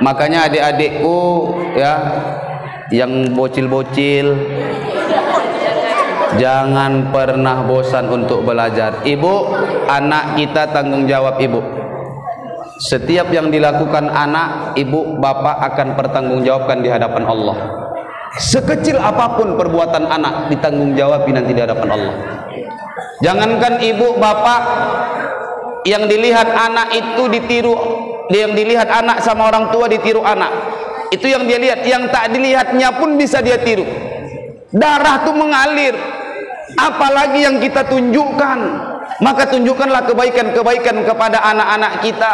Makanya adik-adikku ya, yang bocil-bocil, jangan pernah bosan untuk belajar. Ibu, anak kita tanggung jawab ibu. Setiap yang dilakukan anak, ibu, bapak akan pertanggungjawabkan di hadapan Allah. Sekecil apapun perbuatan anak ditanggung jawab nanti di hadapan Allah. Jangankan ibu, bapak, yang dilihat anak itu ditiru, yang dilihat anak sama orang tua ditiru anak. Itu yang dia lihat, yang tak dilihatnya pun bisa dia tiru. Darah tuh mengalir, apalagi yang kita tunjukkan. Maka tunjukkanlah kebaikan-kebaikan kepada anak-anak kita.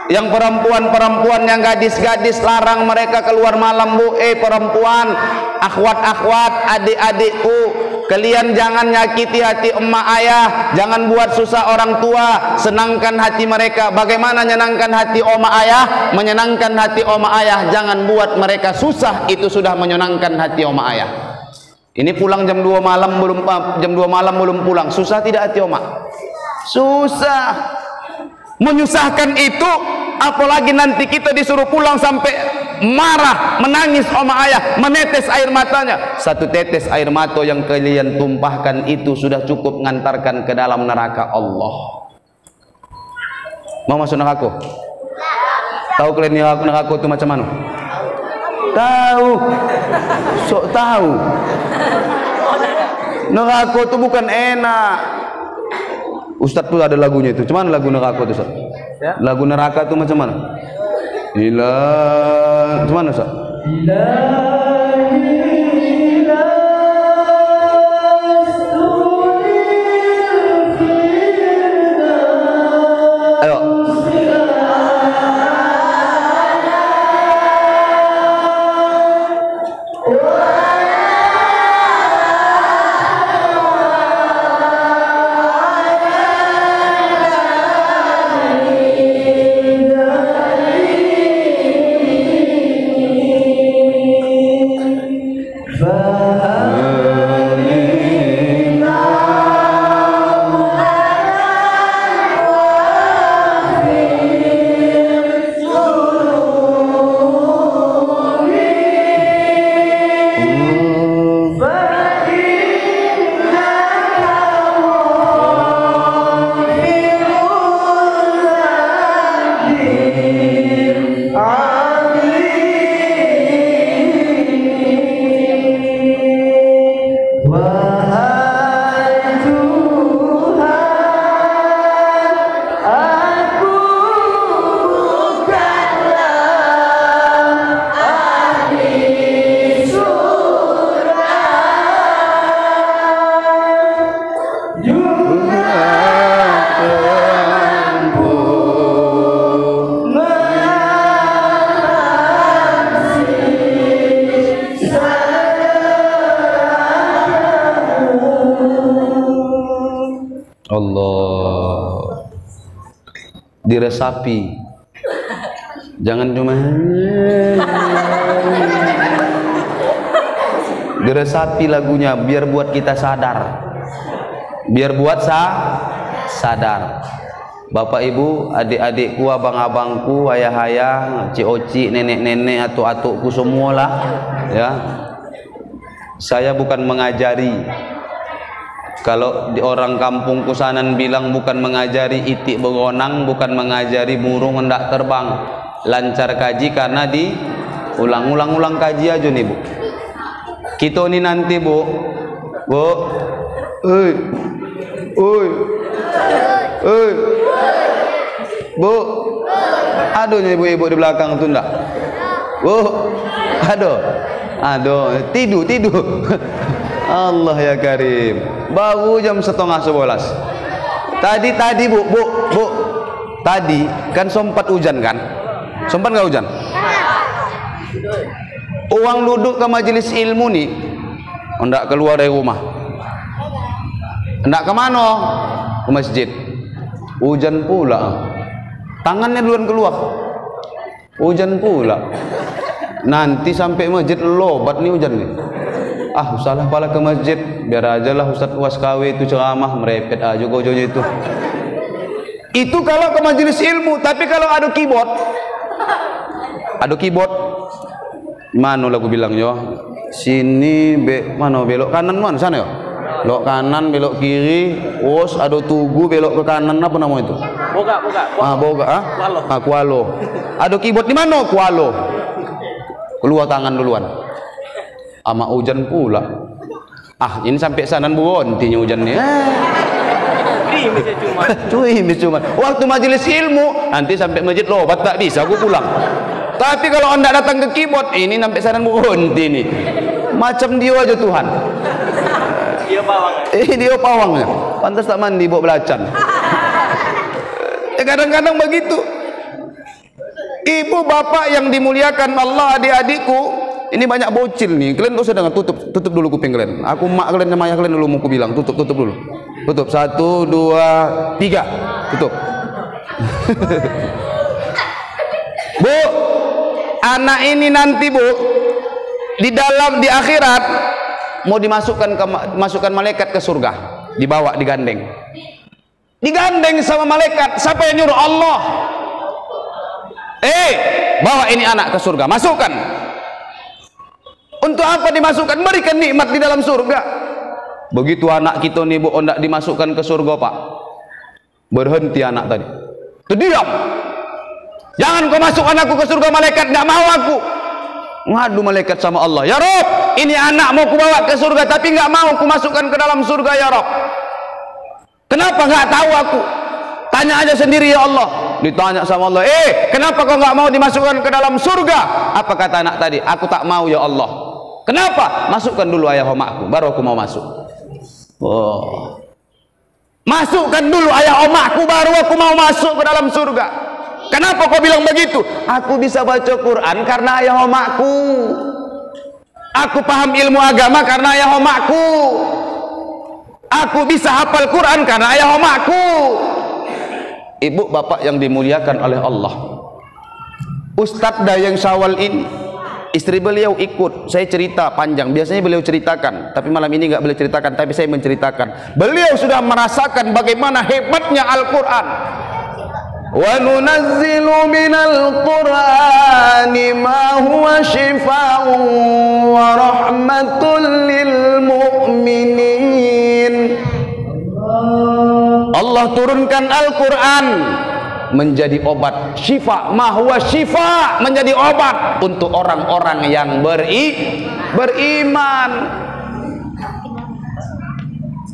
Yang perempuan-perempuan, yang gadis-gadis, larang mereka keluar malam Bu. Perempuan, akhwat-akhwat, adik-adikku, kalian jangan nyakiti hati emak ayah, jangan buat susah orang tua, senangkan hati mereka. Bagaimana menyenangkan hati emak ayah? Menyenangkan hati emak ayah, jangan buat mereka susah, itu sudah menyenangkan hati emak ayah. Ini pulang jam 2 malam belum pulang, susah tidak hati emak? Susah. Menyusahkan itu, apalagi nanti kita disuruh pulang sampai marah, menangis sama ayah, menetes air matanya. Satu tetes air mata yang kalian tumpahkan itu sudah cukup mengantarkan ke dalam neraka Allah. Mau masuk neraka? Tahu kalian neraka itu macam mana? Tahu. Sok tahu. Neraka itu bukan enak. Ustadz tuh ada lagunya itu. Cuman lagu neraka itu, Ustaz? Ya? Lagu neraka itu macam mana? Cuman Ustaz? Ayo. Allah, diresapi, jangan cuma diresapi lagunya, biar buat kita sadar, biar buat sadar. Bapak ibu, adik-adikku, abang-abangku, ayah-ayah, cik-cik, nenek-nenek, atuk-atukku semualah, ya. Saya bukan mengajari. Kalau di orang kampung Kusanan bilang bukan mengajari itik beronang, bukan mengajari burung hendak terbang. Lancar kaji karena di ulang kaji aja nih, Bu. Kita nih nanti, Bu. Bu. Aduh ibu-ibu di belakang tuh enggak. Bu. Aduh, tidur. Allah ya Karim. Baru jam 10:30. Tadi bu. Tadi kan sempat hujan kan? Sempat nggak hujan? Uang duduk ke majelis ilmu nih, hendak keluar dari rumah. Hendak kemana? Ke masjid. Hujan pula. Tangannya duluan keluar. Hujan pula. Nanti sampai masjid lobat nih hujan nih. Usahlah pala ke masjid, biar aja lah Ustadz Waskawi itu ceramah, merepet aja gojonya itu. Itu kalau ke majelis ilmu. Tapi kalau adu keyboard, mana lagu bilang yo, sini mana belok kanan, mana sana yo, belok kanan, belok kiri, ado tugu belok ke kanan, apa namanya itu? Boga. Kualo. Adu keyboard di mana? Kualo. Keluar tangan duluan. Ama hujan pula. Ini sampai sana burontinya hujannya. Cuma. Waktu majelis ilmu, nanti sampai masjid lobat tak bisa aku pulang. Tapi kalau anda datang ke keyboard, ini sampai sana buronti nih. Macam dia aja Tuhan. Dia pawangnya. Pantas tak mandi bawa belacan. Kadang-kadang begitu. Ibu bapak yang dimuliakan Allah, adik-adikku, ini banyak bocil nih. Kalian usah dengar, tutup dulu kuping kalian. Aku mak kalian sama ayah kalian dulu mau ku bilang, tutup dulu. Tutup 1 2 3. Tutup. Bu, anak ini nanti, Bu, di akhirat mau masukkan malaikat ke surga, dibawa digandeng. digandeng sama malaikat. Siapa yang nyuruh? Allah. Bawa ini anak ke surga, masukkan. Untuk apa dimasukkan? Berikan nikmat di dalam surga. Begitu anak kita nih bu, hendak dimasukkan ke surga pak, berhenti anak tadi. Itu diam. Jangan kau masuk anakku ke surga, malaikat nggak mau aku. Ngadu malaikat sama Allah, ya Rob, ini anak mau kubawa ke surga tapi nggak mau ku masukkan ke dalam surga ya Rob. Kenapa? Nggak tahu aku. Tanya aja sendiri ya Allah. Ditanya sama Allah, kenapa kau nggak mau dimasukkan ke dalam surga? Apa kata anak tadi? Aku tak mau ya Allah. Kenapa? Masukkan dulu ayah omakku, baru aku mau masuk. Oh. Masukkan dulu ayah omakku, baru aku mau masuk ke dalam surga. Kenapa kau bilang begitu? Aku bisa baca Quran karena ayah omakku. Aku paham ilmu agama karena ayah omakku. Aku bisa hafal Quran karena ayah omakku. Ibu bapak yang dimuliakan oleh Allah, Ustadz Dayang Syawal ini, istri beliau ikut. Saya cerita panjang, biasanya beliau ceritakan, tapi malam ini nggak boleh ceritakan, tapi saya menceritakan. Beliau sudah merasakan bagaimana hebatnya Al-Quran. Wa nunazzilu minal Qur'ani ma huwa shifaa'un wa rahmatul lil mu'minin. Allah turunkan Al-Quran menjadi obat, syifa, mahwa syifa, menjadi obat untuk orang-orang yang beriman.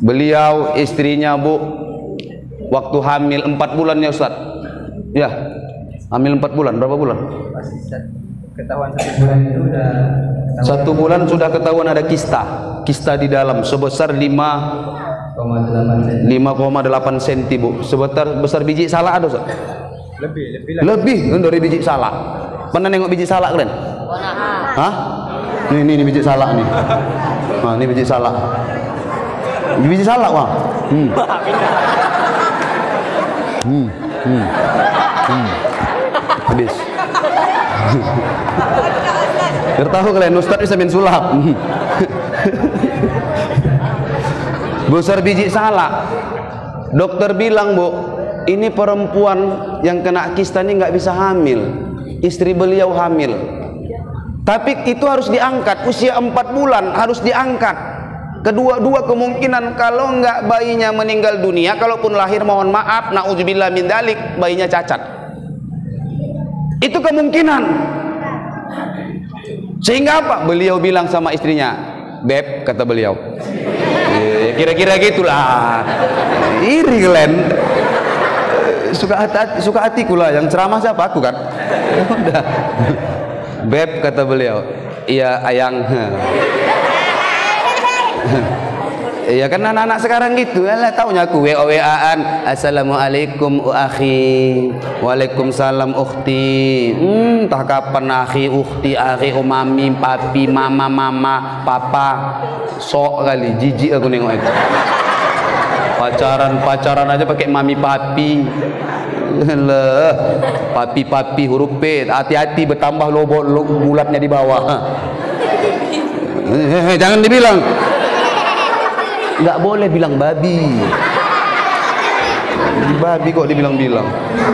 Beliau istrinya bu, waktu hamil 4 bulan ya Ustaz, ya hamil 4 bulan, berapa bulan? Ketahuan 1 bulan itu udah 1 bulan sudah ketahuan ada kista di dalam sebesar 5,8 cm bu. Besar biji salak ada Ustaz? Lebih dari biji salak. Pernah nengok biji salak kalian? Hah? Ini biji salak nih. Nah, ini biji salak. Biji salak wah. Habis. Tahu kalian Ustaz bisa main sulap. Besar biji salak. Dokter bilang bu, ini perempuan yang kena kista ini nggak bisa hamil. Istri beliau hamil, tapi itu harus diangkat. Usia 4 bulan harus diangkat. Kedua-dua kemungkinan, kalau nggak bayinya meninggal dunia, kalaupun lahir mohon maaf, na'udzubillah min dalik, bayinya cacat. Itu kemungkinan. Sehingga apa? Beliau bilang sama istrinya, Beb, kata beliau, kira-kira gitulah. Iri kalian. Suka hatiku lah, yang ceramah siapa? Aku kan. Udah. Beb, kata beliau, iya ayang. Iya kan anak-anak sekarang gitu, lah taunya aku WA-WA-an, assalamualaikum akhi, waalaikumsalam ukhti. Entah kapan akhi, ukhti, akhi, mami, papi, mama, papa. Sok kali, jijik aku nengok itu. Pacaran aja pakai mami papi. Lah, papi huruf P. Hati-hati bertambah logo bulatnya di bawah. Jangan dibilang. Nggak boleh bilang babi. Babi kok dibilang-bilang.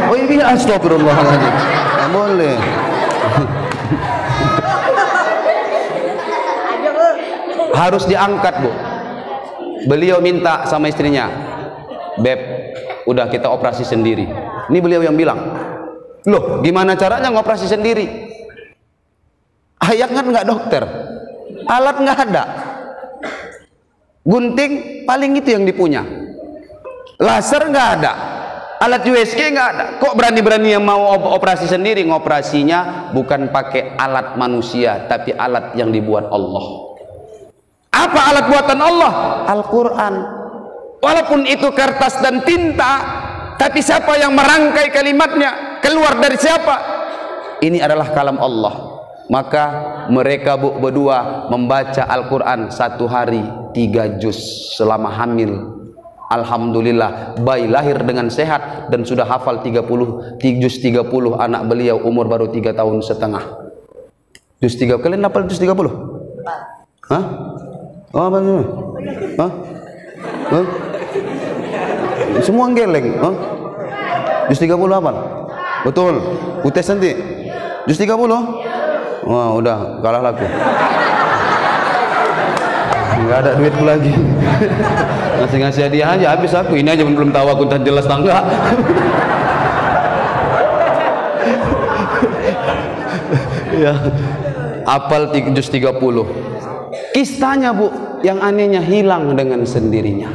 Oh ini astagfirullahaladzim. Nggak boleh. Harus diangkat bu. Beliau minta sama istrinya, Beb, udah kita operasi sendiri. Ini beliau yang bilang. Loh, gimana caranya ngoperasi sendiri? Ayah kan nggak dokter, alat nggak ada. Gunting paling itu yang dipunya. Laser nggak ada, alat USG nggak ada. Kok berani-berani yang mau operasi sendiri? Ngoperasinya bukan pakai alat manusia, tapi alat yang dibuat Allah. Apa alat buatan Allah? Al-Quran. Walaupun itu kertas dan tinta, tapi siapa yang merangkai kalimatnya? Keluar dari siapa? Ini adalah kalam Allah. Maka mereka berdua membaca Al-Quran 1 hari 3 juz selama hamil. Alhamdulillah, bayi lahir dengan sehat dan sudah hafal 30 juz 30. Anak beliau umur baru 3 tahun setengah. Juz 30. Kalian hafal juz 30? Hah? Oh, apa ini? Hah? Hah? Semua geleng. Jus 30 apa? Betul. Utes nanti. Jus 30. Wah, udah kalah laku. Enggak ada duitku lagi. Ngasih hadiah aja habis aku. Ini aja belum tahu aku tak jelas tangga. Ya. Apal juz 30. Kisahnya, Bu, yang anehnya hilang dengan sendirinya.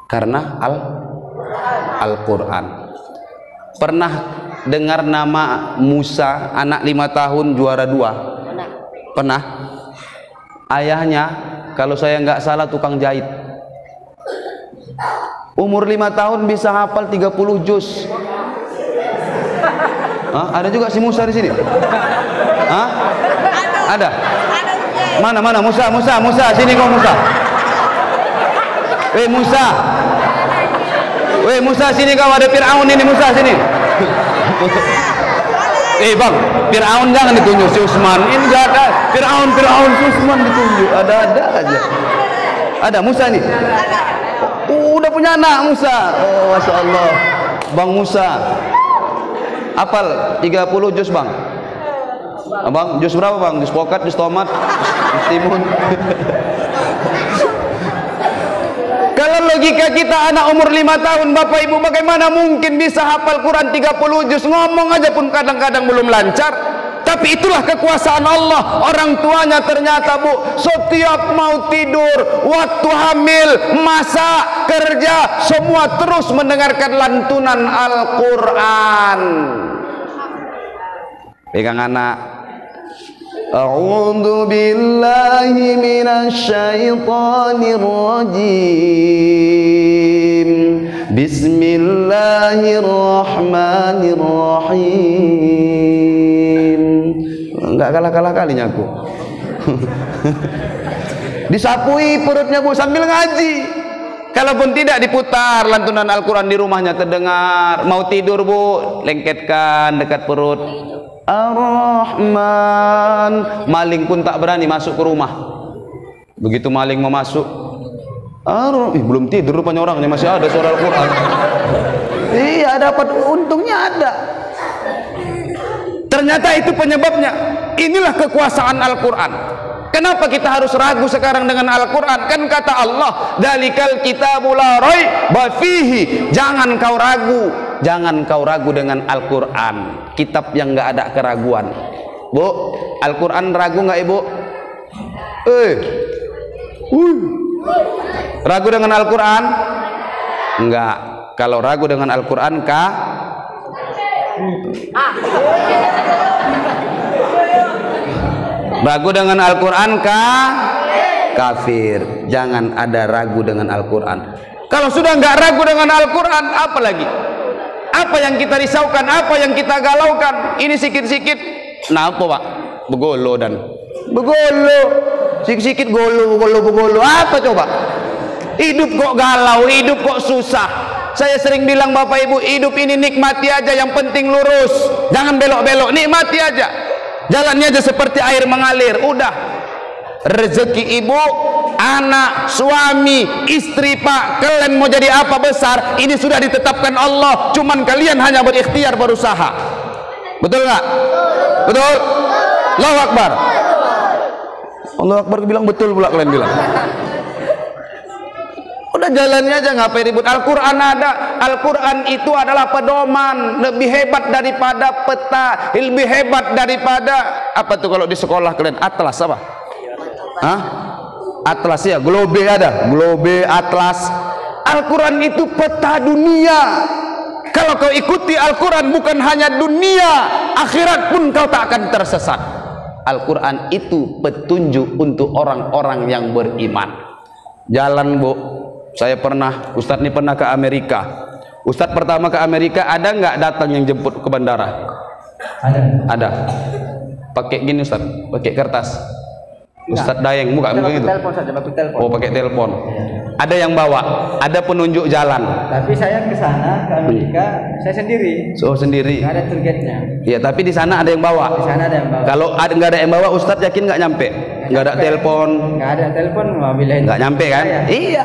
Karena Al-Qur'an. Pernah dengar nama Musa, anak 5 tahun juara 2? Pernah? Ayahnya, kalau saya nggak salah, tukang jahit. Umur 5 tahun bisa hafal 30 juz. Ada juga si Musa di sini? Ada? Mana Musa, sini kau Musa. Musa sini kau, ada Fir'aun ini, Musa sini. Bang, Fir'aun jangan ditunjuk, si Usman ini enggak ada. Fir'aun si Usman ditunjuk, ada aja. Ada Musa nih. Udah punya anak Musa. Oh, Masya Allah. Bang Musa apal 30 juz, Bang. Abang, jus berapa, Bang? Jus pokat, jus tomat, jus timun. Kalau logika kita anak umur 5 tahun, Bapak Ibu, bagaimana mungkin bisa hafal Quran 30 juz? Ngomong aja pun kadang-kadang belum lancar. Tapi itulah kekuasaan Allah. Orang tuanya ternyata, Bu, setiap mau tidur, waktu hamil, masak, kerja, semua terus mendengarkan lantunan Al-Quran. Pegang anak. A'udzu billahi minasy syaithanir rajim. Bismillahirrahmanirrahim. Enggak kalah kalinya aku. Disapui perutnya, Bu, sambil ngaji. Kalaupun tidak, diputar lantunan Al-Quran di rumahnya terdengar. Mau tidur, Bu, lengketkan dekat perut. Ar-Rahman. Maling pun tak berani masuk ke rumah. Begitu maling mau masuk, belum tidur rupanya orangnya, masih ada suara Al-Quran. Iya, dapat untungnya ada. Ternyata itu penyebabnya. Inilah kekuasaan Al-Quran. Kenapa kita harus ragu sekarang dengan Al-Quran? Kan kata Allah, dalikal kitabul la raiba fihi. Jangan kau ragu dengan Al-Quran, kitab yang nggak ada keraguan. Bu, Al-Quran ragu nggak, Ibu? Ragu dengan Al-Quran? Enggak. Kalau ragu dengan Al-Quran, ragu dengan Al-Quran kafir. Jangan ada ragu dengan Al-Quran. Kalau sudah nggak ragu dengan Al-Quran, apa lagi? Apa yang kita risaukan? Apa yang kita galaukan? Ini sikit-sikit. Kenapa, Pak? Begolo. Sikit-sikit begolo. Apa coba? Hidup kok galau, hidup kok susah. Saya sering bilang, Bapak Ibu, hidup ini nikmati aja, yang penting lurus. Jangan belok-belok, nikmati aja. Jalannya aja seperti air mengalir. Udah. Rezeki ibu, anak, suami, istri, Pak, kalian mau jadi apa besar, ini sudah ditetapkan Allah. Cuman kalian hanya berikhtiar, berusaha. Betul nggak? Betul? Allahu Akbar. Allahu Akbar bilang betul pula, kalian bilang. Udah jalannya aja, ngapain ribut? Al-Quran ada. Al-Quran itu adalah pedoman. Lebih hebat daripada peta, lebih hebat daripada apa tuh kalau di sekolah kalian? Atlas apa? Atlas ya, globe ada, globe, atlas. Al-Quran itu peta dunia. Kalau kau ikuti Al-Quran, bukan hanya dunia, akhirat pun kau tak akan tersesat. Al-Quran itu petunjuk untuk orang-orang yang beriman. Jalan, Bu. Saya pernah, Ustadz ini pernah ke Amerika. Ustadz pertama ke Amerika, ada nggak datang yang jemput ke bandara? Ada. Pakai gini, Ustadz, pakai kertas. Ustadz Dayeng, bukan gitu. Telepon saja, pakai telepon. Oh, pakai telepon. Ada yang bawa, ada penunjuk jalan. Tapi saya ke sana, ke Amerika, saya sendiri. Oh, sendiri. Nggak ada tour guide-nya. Iya, tapi di sana ada yang bawa. Di sana ada yang bawa. Kalau nggak ada yang bawa, Ustadz yakin nggak nyampe? Nggak ada telepon. Nggak ada telepon, mobilnya Nggak nyampe kan? Iya.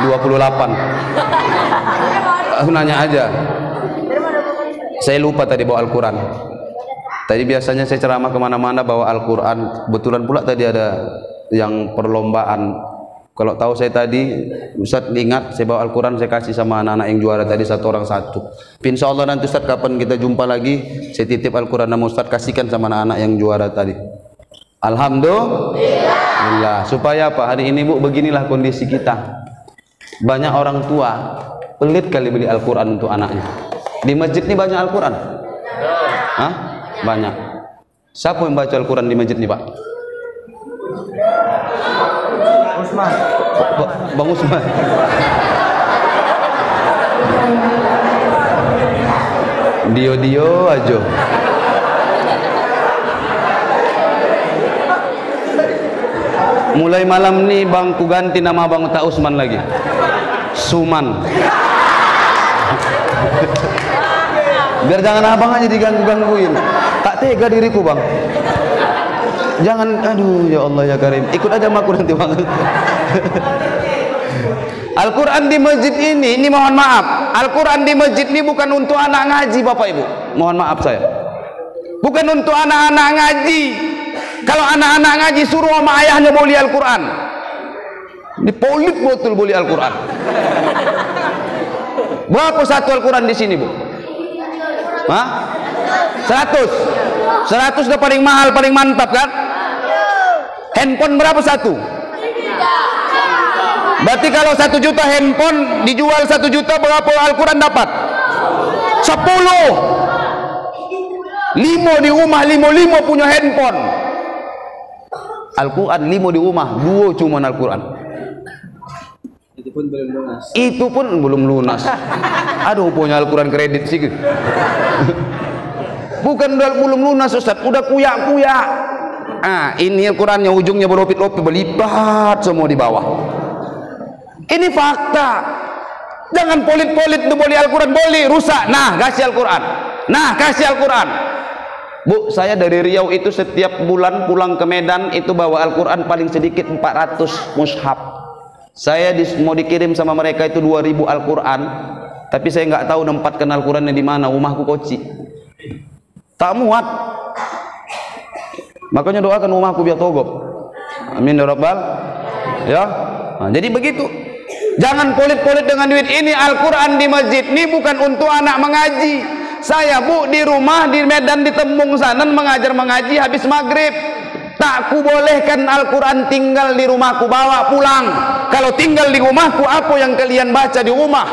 28. Aku nanya aja. Saya lupa tadi bawa Al-Quran. Tadi biasanya saya ceramah kemana-mana bawa Al-Quran. Kebetulan pula tadi ada yang perlombaan. Kalau tahu saya tadi, Ustaz ingat saya bawa Al-Quran, saya kasih sama anak-anak yang juara tadi satu orang satu. Insya Allah nanti Ustaz kapan kita jumpa lagi, saya titip Al-Quran nama Ustaz, kasihkan sama anak-anak yang juara tadi. Alhamdulillah. Supaya apa? Hari ini Bu, beginilah kondisi kita. Banyak orang tua pelit kali beli Al-Quran untuk anaknya. Di masjid ini banyak Al-Quran? Hah? Banyak. Siapa yang baca Al-Quran di masjid ini, Pak? Usman. Bang Usman. Dio aja. Mulai malam nih Bang, ku ganti nama Bang Tak Usman lagi. Suman. Biar jangan abang aja diganggu-gangguin. Tak tega diriku Bang. Jangan, aduh ya Allah ya Karim. Ikut aja sama aku nanti Bang. Al-Quran di masjid ini mohon maaf. Al-Quran di masjid ini bukan untuk anak ngaji Bapak Ibu. Mohon maaf saya. Bukan untuk anak-anak ngaji. Kalau anak-anak ngaji suruh sama ayahnya beli Al-Quran. Dipolit betul beli Al-Quran. Berapa satu Al-Quran di sini Bu? Hah? 100 udah paling mahal, paling mantap kan? Handphone berapa satu? Berarti kalau 1 juta handphone dijual 1 juta, berapa Al-Quran dapat? 10. 5 di rumah, 5 punya handphone. Al-Quran 5 di rumah, 2 cuma Al-Quran. Itu pun belum lunas. Aduh, punya Al-Quran kredit sih. Bukan belum lunas Ustaz, udah kuyak-kuyak. Ini Al-Qurannya ujungnya berlopit-lopit, berlipat semua di bawah. Ini fakta. Jangan polit-polit tuh boleh Al-Quran, boleh rusak. Nah, kasih Al-Quran. Nah, kasih Al-Quran. Bu, saya dari Riau itu setiap bulan pulang ke Medan itu bawa Al-Quran paling sedikit 400 mushaf. Saya mau dikirim sama mereka itu 2000 Al-Quran, tapi saya nggak tahu nempatkan Al-Qurannya di mana. Rumahku Koci. Tak muat. Makanya doakan rumahku biar togop. Amin ya Rabbal. Ya. Nah, jadi begitu. Jangan polit-polit dengan duit. Ini Al-Quran di masjid ini bukan untuk anak mengaji. Saya Bu di rumah di Medan di Tembung sana mengajar mengaji habis maghrib. Tak ku bolehkan Al-Quran tinggal di rumahku, bawa pulang. Kalau tinggal di rumahku, apa yang kalian baca di rumah?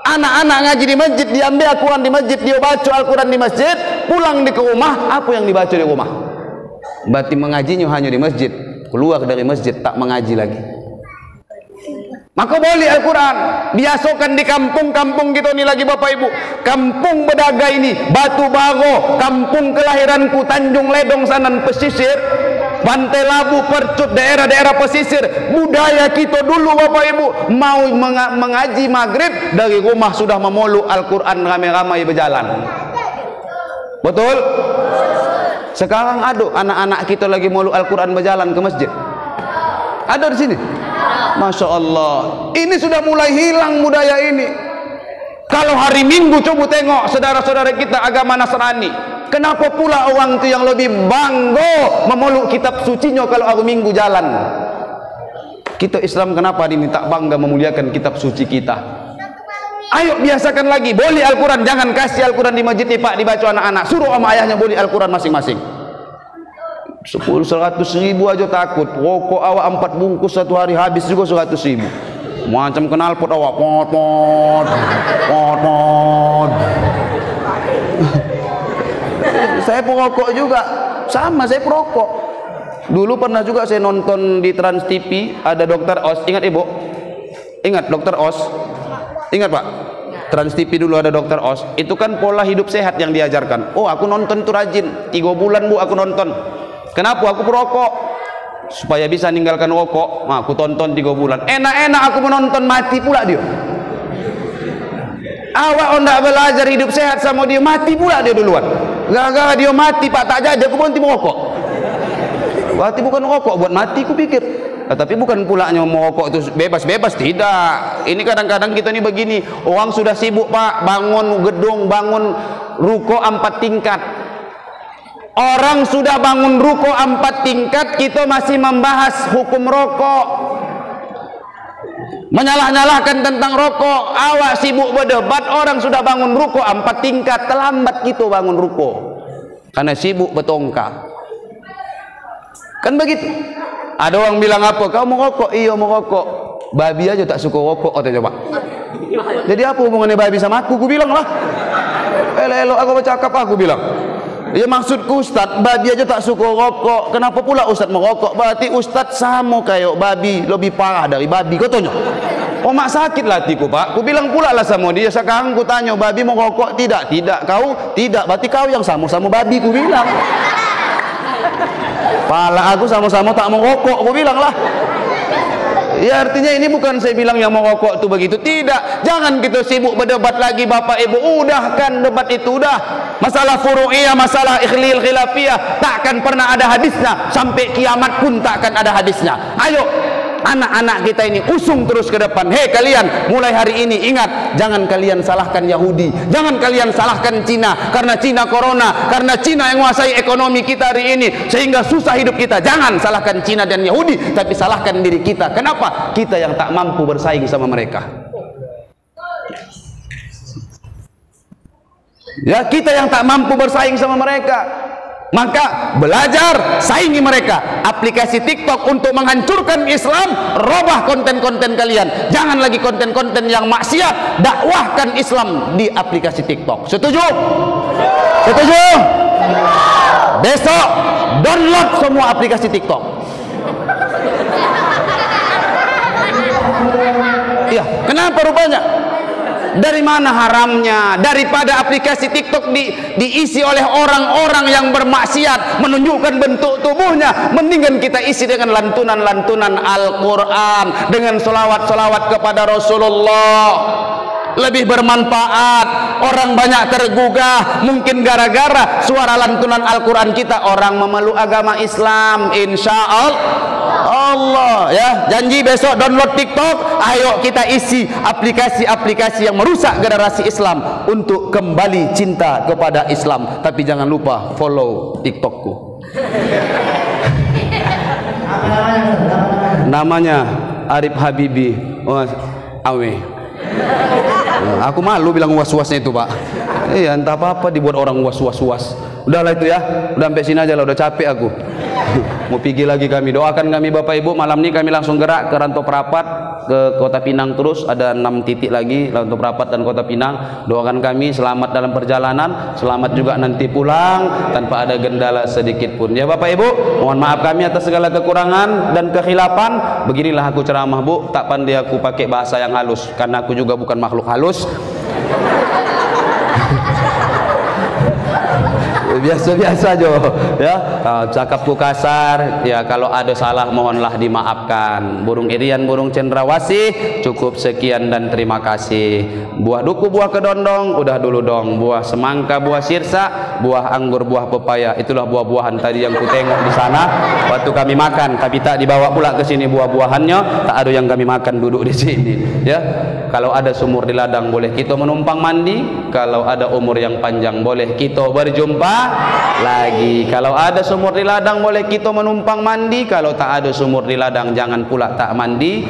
Anak-anak ngaji di masjid, diambil Al-Quran di masjid, dia baca Al-Quran di masjid, pulang di ke rumah, apa yang dibaca di rumah? Berarti mengajinya hanya di masjid, keluar dari masjid tak mengaji lagi. Maka boleh Al-Quran biasakan di kampung-kampung kita ini lagi Bapak Ibu. Kampung Bedaga ini, Batu Baro, kampung kelahiranku, Tanjung Ledong Sanan pesisir, Pantai Labu, Percut, daerah-daerah pesisir. Budaya kita dulu Bapak Ibu, mau mengaji maghrib dari rumah sudah memoluk Al-Quran ramai-ramai berjalan. Betul? Sekarang ada anak-anak kita lagi moluk Al-Quran berjalan ke masjid. Ada di sini. Masya Allah, ini sudah mulai hilang budaya ini. Kalau hari Minggu coba tengok saudara-saudara kita agama Nasrani, kenapa pula orang itu yang lebih bangga memeluk kitab sucinya kalau hari Minggu jalan? Kita Islam kenapa ini tak bangga memuliakan kitab suci kita? Ayo biasakan lagi, boleh Al-Quran, jangan kasih Al-Quran di masjid nih Pak dibaca anak-anak, suruh sama ayahnya boleh Al-Quran masing-masing. 100 ribu aja takut. Rokok awak 4 bungkus satu hari habis juga 100 ribu. Macam knalpot awak pot. Saya perokok juga. Sama, saya perokok. Dulu pernah juga saya nonton di Trans TV ada Dokter Os. Ingat Ibu? Ingat Dokter Os? Ingat Pak? Trans TV dulu ada Dokter Os. Itu kan pola hidup sehat yang diajarkan. Oh, aku nonton itu rajin. 3 bulan Bu aku nonton. Kenapa? Aku perokok supaya bisa ninggalkan rokok. Nah, aku tonton 3 bulan. Enak-enak aku menonton, mati pula dia. Awak hendak belajar hidup sehat sama dia, mati pula dia duluan. Gara-gara dia mati Pak tak jadi aku berhenti merokok. Berarti bukan rokok buat mati, aku pikir. Tapi bukan pulanya merokok itu bebas-bebas, tidak. Ini kadang-kadang kita ini begini, orang sudah sibuk Pak, bangun gedung, bangun ruko 4 tingkat. Orang sudah bangun ruko 4 tingkat, kita masih membahas hukum rokok, menyalah-nyalahkan tentang rokok. Awak sibuk berdebat, orang sudah bangun ruko 4 tingkat, terlambat kita bangun ruko karena sibuk bertongkar. Kan begitu. Ada orang bilang apa? Kau mau rokok? Iya mau rokok. Babi aja tak suka rokok, katanya Pak. Jadi apa hubungannya babi sama aku? Aku bilang lah. Elok aku bercakap, aku bilang. Ya maksudku Ustaz, babi aja tak suka rokok. Kenapa pula Ustaz merokok? Berarti Ustaz sama kayak babi, lebih parah dari babi, katanya. Oh mak sakit lah hatiku Pak. Aku bilang pula lah sama dia. Sekarang aku tanya, babi mau rokok? Tidak. Tidak. Kau? Tidak. Berarti kau yang sama-sama babi, aku bilang. Pala aku sama-sama tak mau rokok, aku bilang lah. Ya artinya ini bukan saya bilang yang mau rokok itu begitu, tidak. Jangan kita sibuk berdebat lagi Bapak Ibu. Udahkan debat itu, udah. Masalah furu'iyah, masalah ikhlil khilafiyah takkan pernah ada hadisnya, sampai kiamat pun takkan ada hadisnya. Ayo anak-anak kita ini usung terus ke depan. Hei kalian, mulai hari ini ingat, jangan kalian salahkan Yahudi, jangan kalian salahkan Cina, karena Cina corona, karena Cina yang menguasai ekonomi kita hari ini sehingga susah hidup kita. Jangan salahkan Cina dan Yahudi, tapi salahkan diri kita. Kenapa? Kita yang tak mampu bersaing sama mereka. Ya, kita yang tak mampu bersaing sama mereka. Maka belajar saingi mereka. Aplikasi TikTok untuk menghancurkan Islam, robah konten-konten kalian. Jangan lagi konten-konten yang maksiat. Dakwahkan Islam di aplikasi TikTok. Setuju? Setuju? Besok download semua aplikasi TikTok. Iya, kenapa rupanya? Dari mana haramnya? Daripada aplikasi TikTok diisi oleh orang-orang yang bermaksiat, menunjukkan bentuk tubuhnya, mendingan kita isi dengan lantunan-lantunan Al-Quran, dengan solawat-solawat kepada Rasulullah. Lebih bermanfaat. Orang banyak tergugah mungkin gara-gara suara lantunan Al-Quran kita. Orang memeluk agama Islam, insya Allah ya. Janji besok download TikTok. Ayo kita isi aplikasi-aplikasi yang merusak generasi Islam untuk kembali cinta kepada Islam. Tapi jangan lupa follow TikTokku. Namanya Arif Habibi. Awe. Aku malu bilang was-wasnya itu Pak. Iya entah apa-apa dibuat orang was-was. Udahlah itu ya. Udah sampai sini aja lah, udah capek aku. Mau pergi lagi kami. Doakan kami Bapak Ibu. Malam ini kami langsung gerak ke Rantau Perapat, ke Kota Pinang terus. Ada 6 titik lagi, Rantau Perapat dan Kota Pinang. Doakan kami selamat dalam perjalanan, selamat juga nanti pulang tanpa ada kendala sedikit pun. Ya Bapak Ibu, mohon maaf kami atas segala kekurangan dan kekhilafan. Beginilah aku ceramah Bu. Tak pandai aku pakai bahasa yang halus, karena aku juga bukan makhluk halus. Biasa-biasa aja ya. Cakapku kasar ya, kalau ada salah mohonlah dimaafkan. Burung irian, burung cendrawasih. Cukup sekian dan terima kasih. Buah duku, buah kedondong udah dulu dong. Buah semangka, buah sirsa, buah anggur, buah pepaya, itulah buah-buahan tadi yang ku tengok di sana waktu kami makan, tapi tak dibawa pula ke sini buah-buahannya. Tak ada yang kami makan, duduk di sini ya. Kalau ada sumur di ladang boleh kita menumpang mandi. Kalau ada umur yang panjang boleh kita berjumpa lagi. Kalau ada sumur di ladang boleh kita menumpang mandi. Kalau tak ada sumur di ladang jangan pula tak mandi.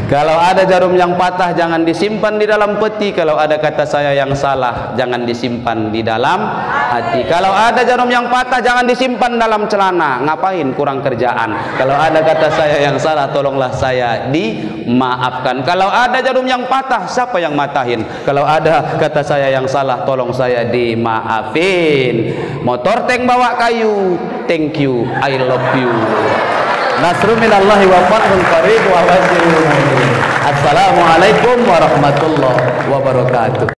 Kalau ada jarum yang patah jangan disimpan di dalam peti. Kalau ada kata saya yang salah jangan disimpan di dalam hati. Kalau ada jarum yang patah jangan disimpan dalam celana. Ngapain kurang kerjaan? Kalau ada kata saya yang salah tolonglah saya dimaafkan. Kalau ada jarum yang patah siapa yang matahin? Kalau ada kata saya yang salah tolong saya dimaafin. Motor tank bawa kayu, thank you, I love you. Nasrun minallahi wa fathun qarib wa wajhul. Assalamualaikum warahmatullahi wabarakatuh.